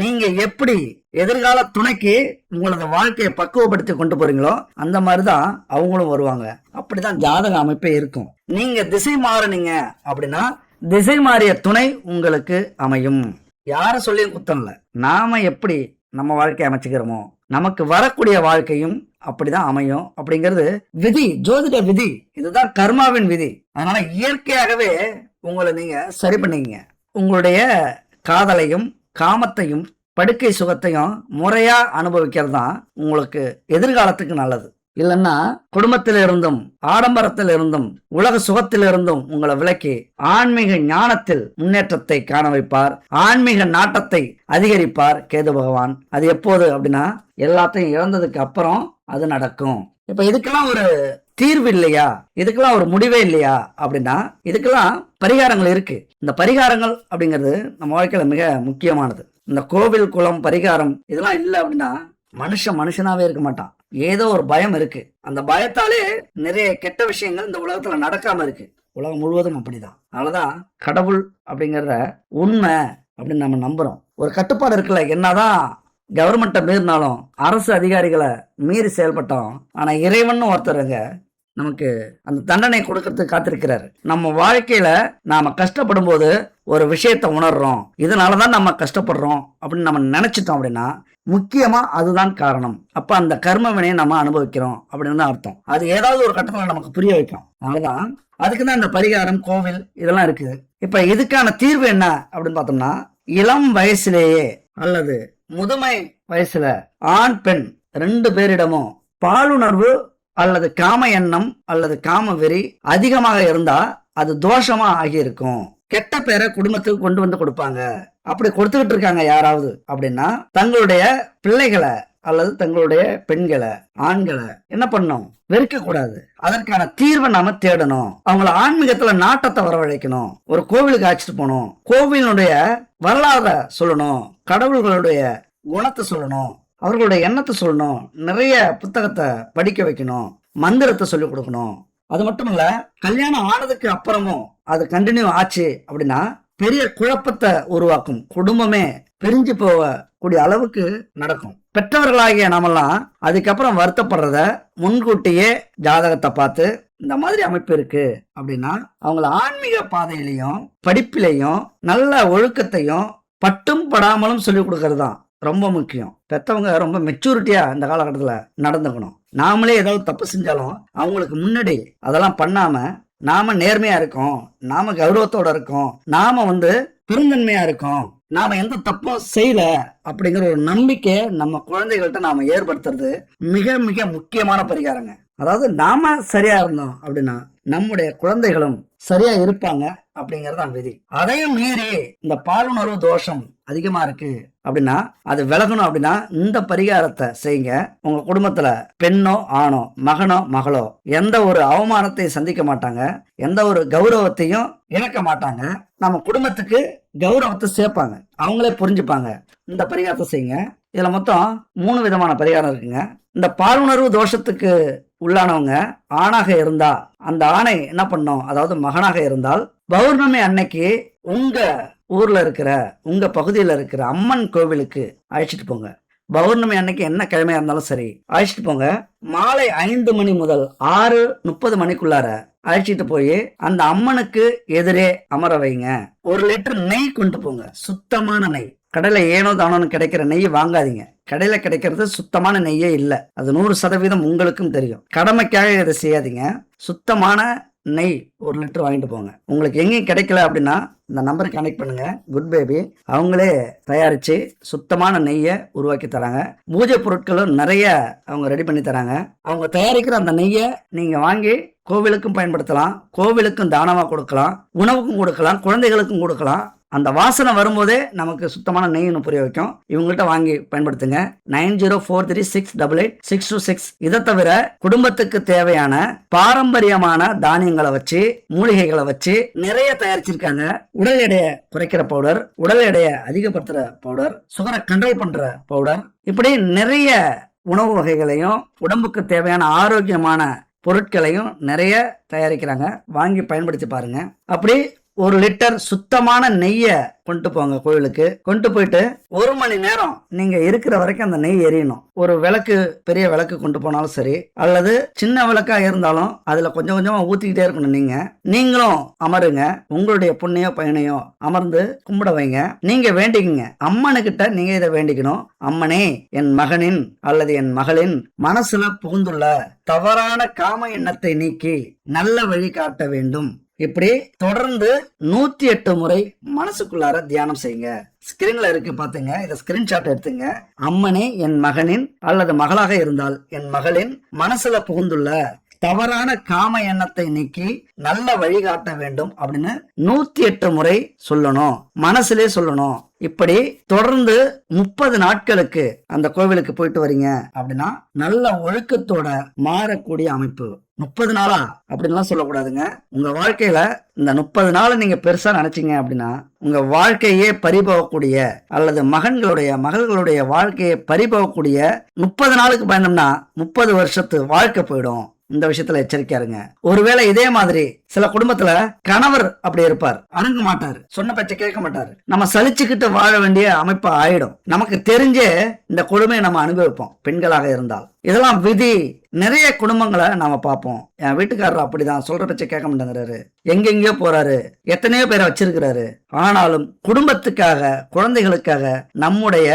நீங்க எப்படி எதிர்கால துணைக்கு உங்களது வாழ்க்கையை பக்குவப்படுத்தி கொண்டு போறீங்களோ அந்த மாதிரிதான் அவங்களும் வருவாங்க. அப்படிதான் ஜாதக அமைப்பே இருக்கும். நீங்க திசை மாறுனீங்க அப்படின்னா திசை மாறிய துணை உங்களுக்கு அமையும். யார சொல்லியும் குத்தம் இல்ல. நாம எப்படி நம்ம வாழ்க்கையை அமைச்சுக்கிறோமோ நமக்கு வரக்கூடிய வாழ்க்கையும் அப்படிதான் அமையும். அப்படிங்கிறது விதி, ஜோதிட விதி. இதுதான் கர்மாவின் விதி. அதனால இயற்கையாகவே உங்களை நீங்க சரி பண்ணிக்கங்க. உங்களுடைய காதலையும் காமத்தையும் படுக்கை சுகத்தையும் முறையா அனுபவிக்கிறது தான் உங்களுக்கு எதிர்காலத்துக்கு நல்லது. இல்லைன்னா குடும்பத்தில் இருந்தும் ஆடம்பரத்தில் இருந்தும் உலக சுகத்தில் இருந்தும் உங்களை விலக்கி ஆன்மீக ஞானத்தில் முன்னேற்றத்தை காண வைப்பார். ஆன்மீக நாட்டத்தை அதிகரிப்பார் கேது பகவான். அது எப்போது அப்படின்னா எல்லாத்தையும் இழந்ததுக்கு அப்புறம் அது நடக்கும். இப்ப இதுக்கெல்லாம் ஒரு தீர்வு இல்லையா, இதுக்கெல்லாம் ஒரு முடிவே இல்லையா அப்படின்னா இதுக்கெல்லாம் பரிகாரங்கள் இருக்கு. இந்த பரிகாரங்கள் அப்படிங்கிறது நம்ம வாழ்க்கையில மிக முக்கியமானது. இந்த கோவில் குளம் பரிகாரம் இதெல்லாம் இல்லை அப்படின்னா மனுஷனாவே இருக்க மாட்டான். ஏதோ ஒரு பயம் இருக்கு. அந்த பயத்தாலே நிறைய கெட்ட விஷயங்கள் இந்த உலகத்துல நடக்காம இருக்கு. உலகம் முழுவதும் அப்படிதான். அதனாலதான் கடவுள் அப்படிங்கறத உண்மை அப்படின்னு நம்ம நம்புறோம். ஒரு கட்டுப்பாடு இருக்குல்ல. என்னதான் கவர்மெண்ட்டை மீறினாலும் அரசு அதிகாரிகளை மீறி செயல்பட்டோம். ஆனா இறைவன் ஒருத்தருங்க நமக்கு அந்த தண்டனை கொடுக்கறதுக்கு காத்திருக்கிறாரு. நம்ம வாழ்க்கையில நாம கஷ்டப்படும் போது ஒரு விஷயத்த உணர்றோம், இதனாலதான் நம்ம கஷ்டப்படுறோம் அப்படின்னு நம்ம நினைச்சிட்டோம் அப்படின்னா முக்கியமா அதுதான் காரணம். அப்ப அந்த கர்ம வினையை நம்ம அனுபவிக்கிறோம் அப்படின்னு தான் அர்த்தம். அது ஏதாவது ஒரு கட்டத்துல நமக்கு புரிய வைக்கும். அதனாலதான் அதுக்குதான் இந்த பரிகாரம், கோவில் இதெல்லாம் இருக்குது. இப்ப இதுக்கான தீர்வு என்ன அப்படின்னு பார்த்தோம்னா, இளம் வயசுலேயே அல்லது முதுமை வயசுல ஆண் பெண் 2 பேரிடமும் பாலுணர்வு அல்லது காம எண்ணம் அல்லது காம வெறி அதிகமாக இருந்தா அது தோஷமா ஆகியிருக்கும். கெட்ட பேரை குடும்பத்துக்கு கொண்டு வந்து கொடுப்பாங்க. அப்படி கொடுத்துக்கிட்டு இருக்காங்க யாராவது அப்படின்னா தங்களுடைய பிள்ளைகளை அல்லது தங்களுடைய பெண்களை, ஆண்களை என்ன பண்ணணும், வெறுக்க கூடாது. அதற்கான தீர்வை நாம தேடணும். அவங்கள ஆன்மீகத்துல நாட்டத்தை வரவழைக்கணும். ஒரு கோவிலுக்கு அழைச்சிட்டு போகணும். கோவிலுடைய வரலாறை சொல்லணும், கடவுள்களுடைய குணத்தை சொல்லணும், அவர்களுடைய எண்ணத்தை சொல்லணும், நிறைய புத்தகத்தை படிக்க வைக்கணும், மந்திரத்தை சொல்லிக் கொடுக்கணும். அது மட்டும் இல்ல, கல்யாணம் ஆனதுக்கு அப்புறமும் அது கண்டினியூ ஆச்சு அப்படின்னா பெரிய குழப்பத்தை உருவாக்கும். குடும்பமே பிரிஞ்சு போக கூடிய அளவுக்கு நடக்கும். பெற்றவர்களாகிய நாமெல்லாம் அதுக்கப்புறம் வருத்தப்படுறத முன்கூட்டியே ஜாதகத்தை பார்த்து இந்த மாதிரி அமைப்பு இருக்கு அப்படின்னா அவங்கள ஆன்மீக பாதையிலையும் படிப்பிலையும் நல்ல ஒழுக்கத்தையும் பட்டும் படாமலும் சொல்லிக் கொடுக்கறது தான் ரொம்ப முக்கியம். பெற்றவங்க ரொம்ப மெச்சூரிட்டியா இந்த காலகட்டத்துல நடந்துக்கணும். நாமளே ஏதாவது தப்பு செஞ்சாலும் அவங்களுக்கு முன்னாடி அதெல்லாம் பண்ணாம நாம நேர்மையா இருக்கோம், நாம கௌரவத்தோட இருக்கோம், நாம பெருந்தன்மையா இருக்கோம், நாம எந்த தப்பும் செய்யல அப்படிங்கிற ஒரு நம்பிக்கை நம்ம குழந்தைகள்கிட்ட நாம ஏற்படுத்துறது மிக மிக முக்கியமான பரிகாரங்க. அதாவது நாம சரியா இருந்தோம் அப்படின்னா நம்முடைய குழந்தைகளும் சரியா இருப்பாங்க அப்படிங்கறது விதி. அதையும் மீறி இந்த பாலுணர்வு தோஷம் அதிகமா இருக்கு அப்படின்னா அது விலகணும் அப்படின்னா இந்த பரிகாரத்தை செய்யுங்க. உங்க குடும்பத்துல பெண்ணோ ஆணோ மகனோ மகளோ எந்த ஒரு அவமானத்தையும் சந்திக்க மாட்டாங்க, எந்த ஒரு கௌரவத்தையும் இழக்க மாட்டாங்க, நம்ம குடும்பத்துக்கு கௌரவத்தை சேர்ப்பாங்க, அவங்களே புரிஞ்சுப்பாங்க. இந்த பரிகாரத்தை செய்யுங்க. இதுல மொத்தம் 3 விதமான பரிகாரம் இருக்குங்க. இந்த பாலுணர்வு தோஷத்துக்கு உள்ளானவங்க ஆணாக இருந்தா அந்த ஆணை என்ன பண்ணும், அதாவது மகனாக இருந்தால் பௌர்ணமி அன்னைக்கு உங்க ஊர்ல இருக்கிற உங்க பகுதியில இருக்கிற அம்மன் கோவிலுக்கு அழைச்சிட்டு போங்க. பௌர்ணமி அன்னைக்கு என்ன கிழமையா இருந்தாலும் சரி அழைச்சிட்டு போங்க. மாலை 5 மணி முதல் 6:30 மணிக்குள்ளார அழைச்சிட்டு போய் அந்த அம்மனுக்கு எதிரே அமர வைங்க. 1 லிட்டர் நெய் கொண்டு போங்க, சுத்தமான நெய். கடையில ஏனோ தானோன்னு கிடைக்கிற நெய் வாங்காதீங்க. கடையில கிடைக்கிறது சுத்தமான நெய்யே இல்லை, அது 100% உங்களுக்கும் தெரியும். கடமைக்காக இதை செய்யாதீங்க. சுத்தமான நெய் 1 லிட்டர் வாங்கிட்டு போங்க. உங்களுக்கு எங்கேயும் கிடைக்கல அப்படின்னா இந்த நம்பருக்கு கனெக்ட் பண்ணுங்க. குட் பேபி அவங்களே தயாரிச்சு சுத்தமான நெய்யை உருவாக்கி தராங்க. பூஜை பொருட்களும் நிறைய அவங்க ரெடி பண்ணி தராங்க. அவங்க தயாரிக்கிற அந்த நெய்யை நீங்க வாங்கி கோவிலுக்கும் பயன்படுத்தலாம், கோவிலுக்கும் தானமா கொடுக்கலாம், உணவுக்கும் கொடுக்கலாம், குழந்தைகளுக்கும் கொடுக்கலாம். அந்த வாசனை வரும்போதே நமக்கு சுத்தமான நெய்னு புரிய வைக்கும். இவங்கள்ட்ட வாங்கி பயன்படுத்துங்க. 9043688626. இதை தவிர குடும்பத்துக்கு தேவையான பாரம்பரியமான தானியங்களை வச்சு மூலிகைகளை வச்சு நிறைய தயாரிச்சிருக்காங்க. உடல் எடையை குறைக்கிற பவுடர், உடல் எடையை அதிகப்படுத்துற பவுடர், சுகரை கண்ட்ரோல் பண்ற பவுடர், இப்படி நிறைய உணவு வகைகளையும் உடம்புக்கு தேவையான ஆரோக்கியமான பொருட்களையும் நிறைய தயாரிக்கிறாங்க. வாங்கி பயன்படுத்தி பாருங்க. அப்படி 1 லிட்டர் சுத்தமான நெய்யை கொண்டு போங்க கோவிலுக்கு. கொண்டு போயிட்டு 1 மணி நேரம் நீங்க இருக்கிற வரைக்கும் அந்த நெய் எரியணும். ஒரு விளக்கு, பெரிய விளக்கு கொண்டு போனாலும் சரி, அல்லது சின்ன விளக்கா இருந்தாலும் அதுல கொஞ்சம் கொஞ்சமா ஊத்திக்கிட்டே இருக்கணும். நீங்களும் அமருங்க. உங்களுடைய புண்ணியோ பையனையோ அமர்ந்து கும்பிட வைங்க. நீங்க வேண்டிக்குங்க. அம்மனுக்கிட்ட நீங்க இதை வேண்டிக்கணும். அம்மனே, என் மகனின் அல்லது என் மகளின் மனசுல புகுந்துள்ள தவறான காம எண்ணத்தை நீக்கி நல்ல வழி காட்ட வேண்டும். இப்படி தொடர்ந்து 108 முறை மனசுக்குள்ளார தியானம் செய்யுங்க. ஸ்கிரீன்ல இருக்கு பாத்துங்க, இதை ஸ்கிரீன்ஷாட் எடுத்துங்க. அம்மனே, என் மகனின் அல்லது மகளாக இருந்தால் என் மகளின் மனசுல புகுந்துள்ள தவறான காம எண்ணத்தை நீக்கி நல்ல வழிகாட்ட வேண்டும் அப்படின்னு 108 முறை சொல்லணும், மனசுலே சொல்லணும். இப்படி தொடர்ந்து 30 நாட்களுக்கு அந்த கோவிலுக்கு போயிட்டு வரீங்க அப்படின்னா நல்ல ஒழுக்கத்தோட மாறக்கூடிய அமைப்பு. 30 நாளா அப்படின்லாம் சொல்லக்கூடாதுங்க. உங்க வாழ்க்கையில இந்த 30 நாள் நீங்க பெருசா நினைச்சீங்க அப்படின்னா உங்க வாழ்க்கையே பறிபோகக்கூடிய அல்லது மகள்களுடைய வாழ்க்கையை பறிபோகக்கூடிய 30 நாளுக்கு பயந்தோம்னா 30 வருஷத்து வாழ்க்கை போயிடும். இந்த விஷயத்துல எச்சரிக்கையா இருங்க. ஒருவேளை இதே மாதிரி சில குடும்பத்துல கணவர் அப்படி இருப்பார், அணுக மாட்டாரு, சொன்ன பேச்ச கேட்க மாட்டாரு, நம்ம சலிச்சுக்கிட்டு வாழ வேண்டிய அமைப்பு ஆயிடும். நமக்கு தெரிஞ்சே இந்த கொடுமையை நம்ம அனுபவிப்போம் பெண்களாக இருந்தால். இதெல்லாம் விதி. நிறைய குடும்பங்களை நாம பார்ப்போம். என் வீட்டுக்காரர் அப்படிதான், சொல்ற பேச்ச கேட்க மாட்டேங்கிறாரு, எங்கெங்கயோ போறாரு, எத்தனையோ பேரை வச்சிருக்கிறாரு. ஆனாலும் குடும்பத்துக்காக, குழந்தைகளுக்காக, நம்முடைய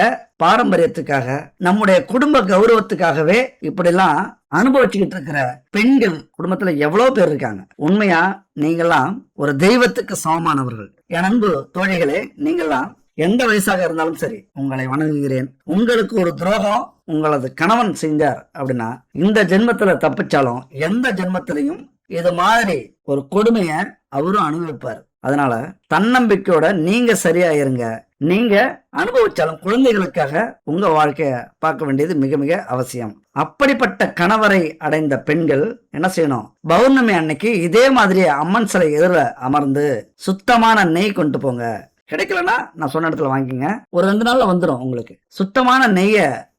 பாரம்பரியத்துக்காக, நம்முடைய குடும்ப கௌரவத்துக்காகவே இப்படிலாம் அனுபவிச்சுக்கிட்டு இருக்கிற பெண்கள் குடும்பத்துல எவ்வளவு பேர் இருக்காங்க. உண்மையா நீங்கெல்லாம் ஒரு தெய்வத்துக்கு சமமானவர்கள். என் அன்பு தோழிகளே, நீங்கெல்லாம் எந்த வயசாக இருந்தாலும் சரி உங்களை வணங்குகிறேன். உங்களுக்கு ஒரு துரோகம் உங்களது கணவன் செஞ்சார் அப்படின்னா இந்த ஜென்மத்துல தப்பிச்சாலும் எந்த ஜென்மத்திலையும் இது மாதிரி ஒரு கொடுமைய அவரும் அனுபவிப்பார். அதனால தன்னம்பிக்கையோட நீங்க சரியா இருங்க. நீங்க அனுபவிச்சாலும் குழந்தைகளுக்காக உங்க வாழ்க்கைய பார்க்க வேண்டியது மிக மிக அவசியம். அப்படிப்பட்ட கணவரை அடைந்த பெண்கள் என்ன செய்யணும், பௌர்ணமி அன்னைக்கு இதே மாதிரி அம்மன் சிலை எதிர அமர்ந்து சுத்தமான நெய் கொண்டு போங்க. கிடைக்கலன்னா நான் சொன்ன இடத்துல வாங்கிங்க. ஒரு 2 நாள்ல வந்துடும் உங்களுக்கு. சுத்தமான நெய்ய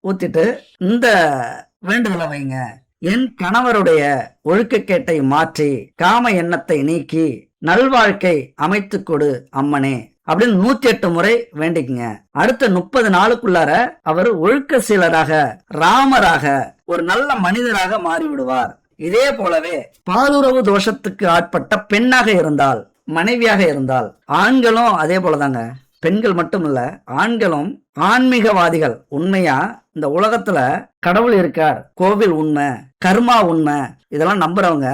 ஊத்திட்டு இந்த வேண்டுதலை வைங்க. என் கணவருடைய ஒழுக்கக்கேட்டை மாற்றி காம எண்ணத்தை நீக்கி நல்வாழ்க்கை அமைத்து கொடு அம்மனே அப்படின்னு 108 முறை வேண்டிக்குங்க. அடுத்த 30 நாளுக்குள்ளார அவர் ஒழுக்க சீலராக, ராமராக, ஒரு நல்ல மனிதராக மாறிவிடுவார். இதே போலவே பாலுறவு தோஷத்துக்கு ஆட்பட்ட பெண்ணாக இருந்தால், மனைவியாக இருந்தால், ஆண்களும் அதே போலதாங்க. பெண்கள் மட்டும் இல்ல, ஆண்களும் ஆன்மீகவாதிகள். உண்மையா இந்த உலகத்துல கடவுள் இருக்கார், கோவில் உண்மை, கர்மா உண்மை, இதெல்லாம் நம்புறவங்க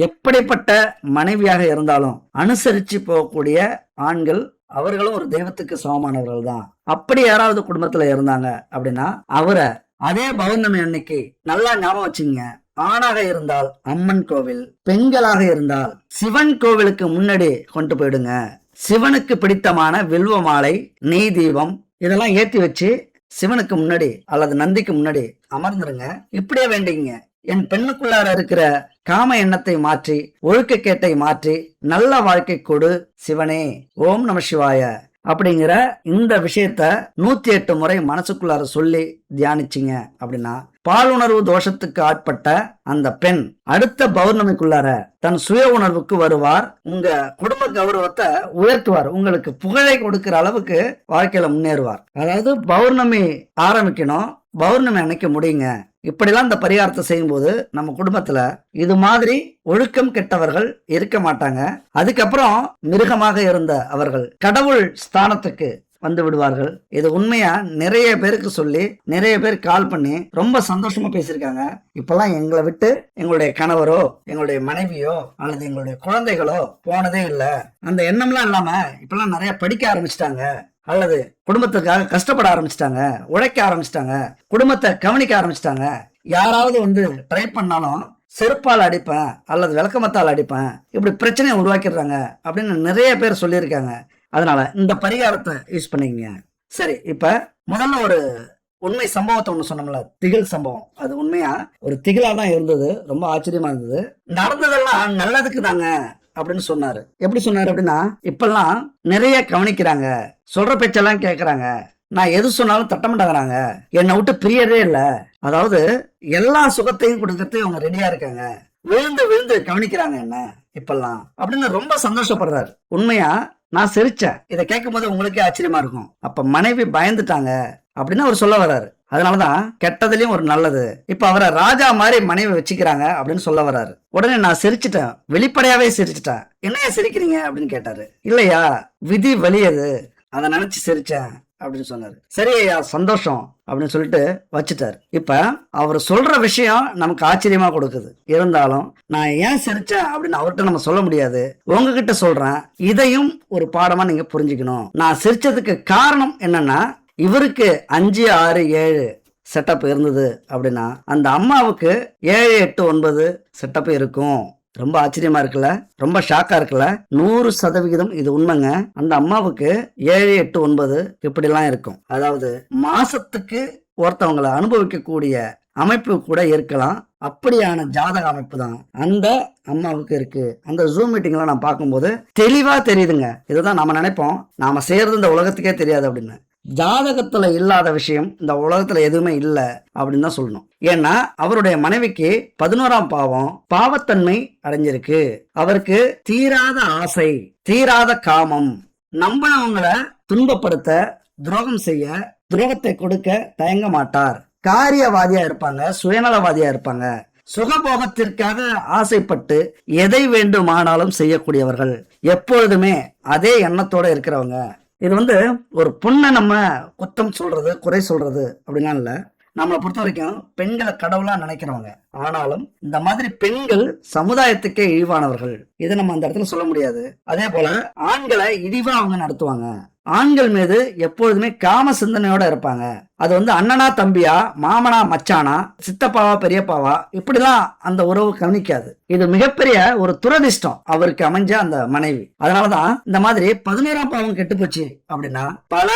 எப்படிப்பட்ட மனைவியாக இருந்தாலும் அனுசரிச்சு போகக்கூடிய ஆண்கள், அவர்களும் ஒரு தெய்வத்துக்கு சமமானவர்கள் தான். அப்படி யாராவது குடும்பத்துல இருந்தாங்க அப்படின்னா அவரை அதே பௌர்ணமி அன்னைக்கு நல்லா ஞாபகம் வச்சுங்க. ஆணாக இருந்தால் அம்மன் கோவில், பெண்களாக இருந்தால் சிவன் கோவிலுக்கு முன்னாடி கொண்டு போயிடுங்க. சிவனுக்கு பிடித்தமான வில்வ மாலை, நெய் தீபம் இதெல்லாம் ஏத்தி வச்சு சிவனுக்கு முன்னாடி அல்லது நந்திக்கு முன்னாடி அமர்ந்துருங்க. இப்படியே வேண்டிங்க, என் பெண்ணுக்குள்ளார இருக்கிற காம எண்ணத்தை மாற்றி, ஒழுக்கக்கேட்டை மாற்றி நல்ல வாழ்க்கை கொடு சிவனே, ஓம் நம சிவாய அப்படிங்கிற இந்த விஷயத்த 108 முறை மனசுக்குள்ளார சொல்லி தியானிச்சிங்க அப்படின்னா பாலுணர்வு தோஷத்துக்கு ஆட்பட்ட அந்த பெண் அடுத்த பௌர்ணமிக்குள்ளார தன் சுய உணர்வுக்கு வருவார். உங்க குடும்ப கௌரவத்தை உயர்த்துவார். உங்களுக்கு புகழை கொடுக்கிற அளவுக்கு வாழ்க்கையில முன்னேறுவார். அதாவது பௌர்ணமி ஆரம்பிக்கணும், பௌர்ணமி அன்னைக்கு முடியுங்க. இப்படிலாம் இந்த பரிகாரத்தை செய்யும் போது நம்ம குடும்பத்துல இது மாதிரி ஒழுக்கம் கெட்டவர்கள் இருக்க மாட்டாங்க. அதுக்கப்புறம் மிருகமாக இருந்த அவர்கள் கடவுள் ஸ்தானத்துக்கு வந்து விடுவார்கள். இது உண்மையா நிறைய பேருக்கு சொல்லி நிறைய பேர் கால் பண்ணி ரொம்ப சந்தோஷமா பேசியிருக்காங்க. இப்பெல்லாம் எங்களை விட்டு எங்களுடைய கணவரோ எங்களுடைய மனைவியோ அல்லது எங்களுடைய குழந்தைகளோ போனதே இல்லை. அந்த எண்ணம்லாம் இல்லாம இப்பெல்லாம் நிறைய படிக்க ஆரம்பிச்சிட்டாங்க, அல்லது குடும்பத்துக்காக கஷ்டப்பட ஆரம்பிச்சிட்டாங்க, உழைக்க ஆரம்பிச்சிட்டாங்க, குடும்பத்தை கவனிக்க ஆரம்பிச்சிட்டாங்க. யாராவது வந்து ட்ரை பண்ணாலும் செருப்பால் அடிப்பேன் அல்லது விளக்கமத்தால் அடிப்பேன், இப்படி பிரச்சனையை உருவாக்கிடுறாங்க அப்படின்னு நிறைய பேர் சொல்லியிருக்காங்க. அதனால இந்த பரிகாரத்தை யூஸ் பண்ணிக்கங்க. சரி, இப்ப முதல்ல ஒரு உண்மை சம்பவத்தை ஒண்ணு சொன்னோம்ல, திகில் சம்பவம். அது உண்மையா ஒரு திகிலா தான் இருந்தது. ரொம்ப ஆச்சரியமா இருந்தது. நடந்ததெல்லாம் நல்லதுக்கு தாங்க அப்படின்னு சொன்னாரு. எப்படி சொன்னாரு அப்படின்னா, இப்பெல்லாம் நிறைய கவனிக்கிறாங்க, சொல்ற பேச்செல்லாம் கேட்கறாங்க, நான் எது சொன்னாலும் தட்டமாட்டாங்கிறாங்க, என்னை விட்டு பிரியறதே இல்லை. அதாவது எல்லா சுகத்தையும் கொடுக்கறதுக்கு அவங்க ரெடியா இருக்காங்க, விழுந்து விழுந்து கவனிக்கிறாங்க என்ன இப்பெல்லாம் அப்படின்னு ரொம்ப சந்தோஷப்படுறாரு. உண்மையா நான் சிரிச்சேன். இதை கேட்கும் போது உங்களுக்கே ஆச்சரியமா இருக்கும். அப்ப மனைவி பயந்துட்டாங்க அப்படின்னு அவர் சொல்ல வர்றாரு. அதனாலதான் கெட்டதுலயும் ஒரு நல்லது. இப்ப அவரை ராஜா மாதிரி மனைவி வச்சுக்கிறாங்க அப்படின்னு சொல்ல வர்றாரு. உடனே நான் சிரிச்சிட்டேன், வெளிப்படையாவே சிரிச்சிட்டேன். என்னையா சிரிக்கிறீங்க அப்படின்னு கேட்டாரு. இல்லையா, விதி வலியது, அதை நினைச்சு சிரிச்சேன் அப்படின்னு சொன்னாரு. சரி ஐயா, சந்தோஷம் அப்படின்னு சொல்லிட்டு வச்சுட்டாரு. இப்ப அவர் சொல்ற விஷயம் நமக்கு ஆச்சரியமா கொடுக்குது. இருந்தாலும் நான் ஏன் சிரிச்சேன் அப்படின்னு அவர்கிட்ட நம்ம சொல்ல முடியாது. உங்ககிட்ட சொல்றேன், இதையும் ஒரு பாடமா நீங்க புரிஞ்சுக்கணும். நான் சிரிச்சதுக்கு காரணம் என்னன்னா, இவருக்கு 5, 6, 7 செட்டப் இருந்தது அப்படின்னா அந்த அம்மாவுக்கு 7, 8, 9 செட்டப் இருக்கும். ரொம்ப ஆச்சரியமா இருக்குல்ல, ரொம்ப ஷாக்கா இருக்குல்ல. 100% இது உண்மைங்க. அந்த அம்மாவுக்கு 7, 8, 9 இப்படிலாம் இருக்கும். அதாவது மாசத்துக்கு ஒருத்தவங்களை அனுபவிக்கக்கூடிய அமைப்பு கூட இருக்கலாம். அப்படியான ஜாதக அமைப்பு தான் அந்த அம்மாவுக்கு இருக்கு. அந்த ஜூம் மீட்டிங்ல நான் பார்க்கும்போது தெளிவா தெரியுதுங்க. இதுதான் நம்ம நினைப்போம், நாம செய்யறது இந்த உலகத்துக்கே தெரியாது அப்படின்னு. ஜாதகத்துல இல்லாத விஷயம் இந்த உலகத்துல எதுவுமே இல்லை அப்படின்னு தான் சொல்லணும். ஏன்னா அவருடைய மனைவிக்கு 11ஆம் பாவம் பாவத்தன்மை அடைஞ்சிருக்கு. அவருக்கு தீராத ஆசை, தீராத காமம், நம்பினவங்களை துன்பப்படுத்த, துரோகம் செய்ய, துரோகத்தை கொடுக்க தயங்க மாட்டார். காரியவாதியா இருப்பாங்க, சுயநலவாதியா இருப்பாங்க. சுகபோகத்திற்காக ஆசைப்பட்டு எதை வேண்டுமானாலும் செய்யக்கூடியவர்கள், எப்பொழுதுமே அதே எண்ணத்தோட இருக்கிறவங்க. இது வந்து ஒரு பொண்ணை நம்ம குத்தம் சொல்றது, குறை சொல்றது அப்படின்னா இல்ல. நம்மளை பொறுத்த வரைக்கும் பெண்களை கடவுளா நினைக்கிறவங்க. ஆனாலும் இந்த மாதிரி பெண்கள் சமுதாயத்துக்கே இழிவானவர்கள். இதை நம்ம அந்த இடத்துல சொல்ல முடியாது. அதே போல ஆண்களை இழிவா அவங்க நடத்துவாங்க. ஆண்கள் மீது எப்பொழுதுமே காம சிந்தனையோட இருப்பாங்க. அது வந்து அண்ணனா தம்பியா, மாமனா மச்சானா, சித்தப்பாவா பெரியப்பாவா, இப்படிலாம் அந்த உறவு கவனிக்காது. இது மிகப்பெரிய ஒரு துரதிஷ்டம் அவருக்கு அமைஞ்ச அந்த மனைவி. அதனாலதான் இந்த மாதிரி 11ஆம் பாவம் கெட்டு போச்சு அப்படின்னா பல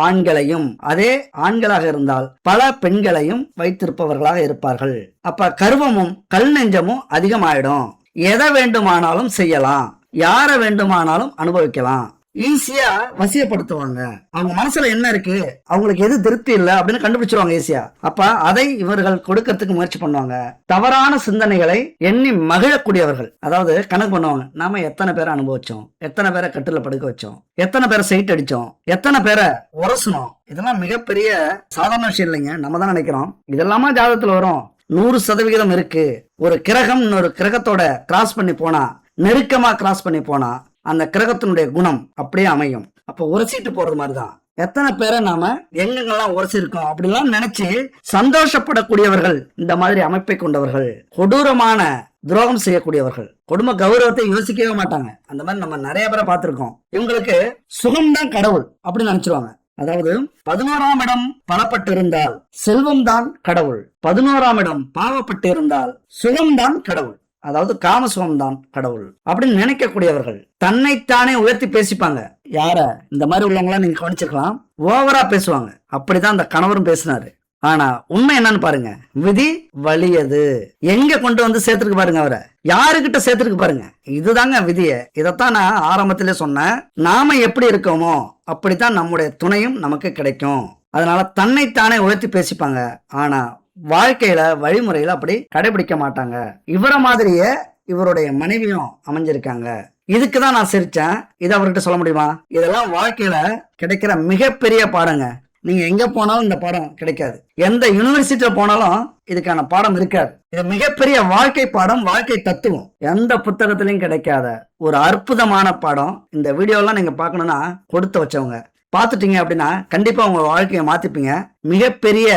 ஆண்களையும், அதே ஆண்களாக இருந்தால் பல பெண்களையும் வைத்திருப்பவர்களாக இருப்பார்கள். அப்ப கர்வமும் கல் நெஞ்சமும் அதிகமாயிடும். எதை வேண்டுமானாலும் செய்யலாம், யாரை வேண்டுமானாலும் அனுபவிக்கலாம், ஈஸியா வசியப்படுத்துவாங்க. அவங்க மனசுல என்ன இருக்கு, அவங்களுக்கு எது திருப்தி இல்லை அப்படின்னு கண்டுபிடிச்சிருவாங்க ஈஸியா. அப்ப அதை இவர்கள் கொடுக்கறதுக்கு முயற்சி பண்ணுவாங்க. தவறான சிந்தனைகளை எண்ணி மகிழக்கூடியவர்கள். அதாவது கணக்கு பண்ணுவாங்க, நாம எத்தனை பேரை அனுபவிச்சோம், எத்தனை பேரை கட்டுல படுக்க வச்சோம், எத்தனை பேரை சைட் அடிச்சோம், எத்தனை பேரை உரசணும். இதெல்லாம் மிகப்பெரிய சாதாரண விஷயம் இல்லைங்க. நம்ம தான் நினைக்கிறோம் இதெல்லாமா ஜாதகத்துல வரும். 100% இருக்கு. ஒரு கிரகம் இன்னொரு கிரகத்தோட கிராஸ் பண்ணி போனா, நெருக்கமா கிராஸ் பண்ணி போனா அந்த கிரகத்தினுடைய குணம் அப்படியே அமையும். அப்ப உரசிட்டு போறது மாதிரிதான் எத்தனை பேரை நாம எங்கெங்கெல்லாம் உரசிருக்கோம் அப்படிலாம் நினைச்சு சந்தோஷப்படக்கூடியவர்கள் இந்த மாதிரி அமைப்பை கொண்டவர்கள். கொடூரமான துரோகம் செய்யக்கூடியவர்கள், குடும்ப கௌரவத்தை யோசிக்கவே மாட்டாங்க. அந்த மாதிரி நம்ம நிறைய பேரை பார்த்திருக்கோம். இவங்களுக்கு சுகம்தான் கடவுள் அப்படின்னு நினைச்சிருவாங்க. அதாவது 11ஆம் இடம் பலப்பட்டு இருந்தால் செல்வம் தான் கடவுள், 11ஆம் இடம் பாவப்பட்டு இருந்தால் சுகம்தான் கடவுள். அதாவது காமசுகம் தான் கடவுள் அப்படின்னு நினைக்கக்கூடியவர்கள் தன்னைத்தானே உயர்த்தி பேசிப்பாங்க. யார இந்த மாதிரி உள்ளவங்களாம் நீங்க கவனிச்சிருக்கலாம், ஓவரா பேசுவாங்க. அப்படிதான் அந்த கணவரும் பேசினாரு. ஆனா உண்மை என்னன்னு பாருங்க, விதி வலியது எங்க கொண்டு வந்து சேர்த்துருக்கு பாருங்க, அவரை யாருக்கிட்ட சேர்த்துருக்கு பாருங்க. இதுதாங்க விதிய. இதைத்தான் நான் ஆரம்பத்திலே சொன்னேன். நாம எப்படி இருக்கோமோ அப்படித்தான் நம்முடைய துணையும் நமக்கு கிடைக்கும். அதனால தன்னைத்தானே உயர்த்தி பேசிப்பாங்க. ஆனா வாழ்க்கையில வழிமுறையில அப்படி கடைபிடிக்க மாட்டாங்க. இவரை மாதிரியே இவருடைய மனைவியும் அமைஞ்சிருக்காங்க. இதுக்குதான் நான் சிரிச்சேன். இதை அவர்கிட்ட சொல்ல முடியுமா? இதெல்லாம் வாழ்க்கையில கிடைக்கிற மிகப்பெரிய பாடங்க. நீங்க எங்க போனாலும் இந்த பாடம் கிடைக்காது. எந்த யூனிவர்சிட்டியில போனாலும் இதுக்கான பாடம் இருக்காது. இது மிகப்பெரிய வாழ்க்கை பாடம், வாழ்க்கை தத்துவம். எந்த புத்தகத்திலையும் கிடைக்காத ஒரு அற்புதமான பாடம். இந்த வீடியோலாம் நீங்க பார்க்கணும்னா கொடுத்து வச்சவங்க பார்த்துட்டீங்க அப்படின்னா கண்டிப்பா உங்க வாழ்க்கையை மாத்திப்பீங்க. மிகப்பெரிய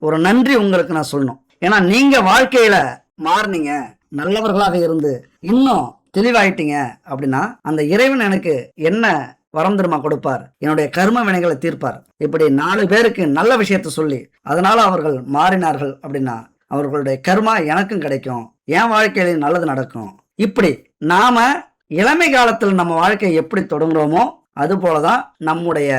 ஒரு நன்றி உங்களுக்கு நான் சொல்லணும். ஏன்னா நீங்க வாழ்க்கையில மாறினீங்க, நல்லவர்களாக இருந்து இன்னும் தெளிவாயிட்டீங்க அப்படின்னா அந்த இறைவன் எனக்கு என்ன வரம் திரும்ப கொடுப்பார், என்னுடைய கர்ம வினைகளை தீர்ப்பார். இப்படி 4 பேருக்கு நல்ல விஷயத்த சொல்லி அதனால அவர்கள் மாறினார்கள் அப்படின்னா அவர்களுடைய கர்மா எனக்கும் கிடைக்கும், என் வாழ்க்கையில நல்லது நடக்கும். இப்படி நாம இளமை காலத்தில் நம்ம வாழ்க்கையை எப்படி தொடங்குறோமோ அது போலதான் நம்முடைய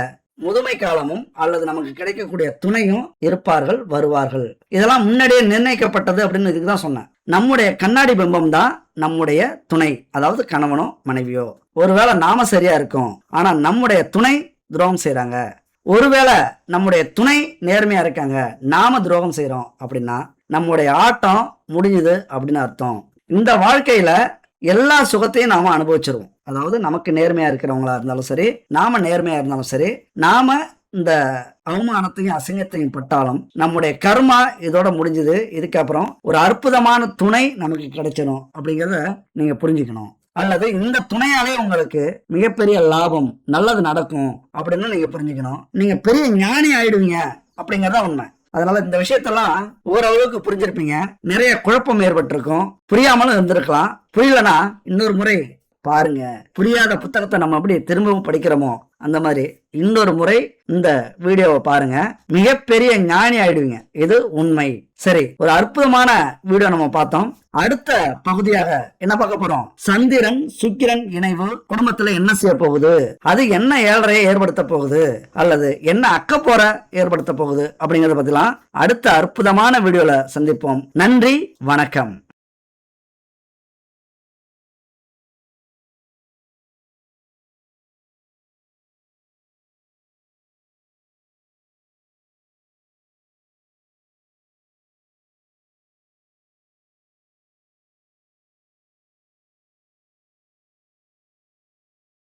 முதுமை காலமும் அல்லது நமக்கு கிடைக்கக்கூடிய துணையும் இருப்பார்கள், வருவார்கள். இதெல்லாம் முன்னாடியே நிர்ணயிக்கப்பட்டது அப்படின்னு இதுக்குதான் சொன்னேன். நம்முடைய கண்ணாடி பிம்பம் தான் நம்முடைய துணை, அதாவது கணவனோ மனைவியோ. ஒருவேளை நாம சரியா இருக்கோம், ஆனா நம்முடைய துணை துரோகம் செய்யறாங்க. ஒருவேளை நம்முடைய துணை நேர்மையா இருக்காங்க, நாம துரோகம் செய்யறோம் அப்படின்னா நம்முடைய ஆட்டம் முடிஞ்சுது அப்படின்னு அர்த்தம். இந்த வாழ்க்கையில எல்லா சுகத்தையும் நாம அனுபவிச்சிருவோம். அதாவது நமக்கு நேர்மையா இருக்கிறவங்களா இருந்தாலும் சரி, நாம நேர்மையா இருந்தாலும் சரி, நாம இந்த அவமானத்தையும் அசிங்கத்தையும் பட்டாலும் நம்முடைய கர்மா இதோட முடிஞ்சது. இதுக்கப்புறம் ஒரு அற்புதமான துணை நமக்கு கிடைச்சிடும் அப்படிங்கிறத நீங்க புரிஞ்சுக்கணும். அல்லது இந்த துணையாலே உங்களுக்கு மிகப்பெரிய லாபம், நல்லது நடக்கும் அப்படின்னு நீங்க புரிஞ்சுக்கணும். நீங்க பெரிய ஞானி ஆயிடுவீங்க அப்படிங்கறத உண்மை. அதனால இந்த விஷயத்தெல்லாம் ஓரளவுக்கு புரிஞ்சிருப்பீங்க. நிறைய குழப்பம் ஏற்பட்டிருக்கும், புரியாமலும் இருந்திருக்கலாம். புரியலனா இன்னொரு முறை பாருங்க. புரியாத புத்தகத்தை நம்ம எப்படி திரும்பவும் படிக்கிறோமோ அந்த மாதிரி இன்னொரு முறை இந்த வீடியோவை பாருங்க. மிகப்பெரிய ஞானி ஆயிடுவீங்க, இது உண்மை. சரி, ஒரு அற்புதமான வீடியோ நம்ம பார்த்தோம். அடுத்த பகுதியாக என்ன பார்க்க போறோம்? சந்திரன் சுக்கிரன் இணைவு குடும்பத்துல என்ன செய்ய போகுது, அது என்ன ஏழரையை ஏற்படுத்த போகுது, அல்லது என்ன அக்கப்போற ஏற்படுத்த போகுது அப்படிங்கறத பத்திலாம் அடுத்த அற்புதமான வீடியோல சந்திப்போம். நன்றி, வணக்கம்.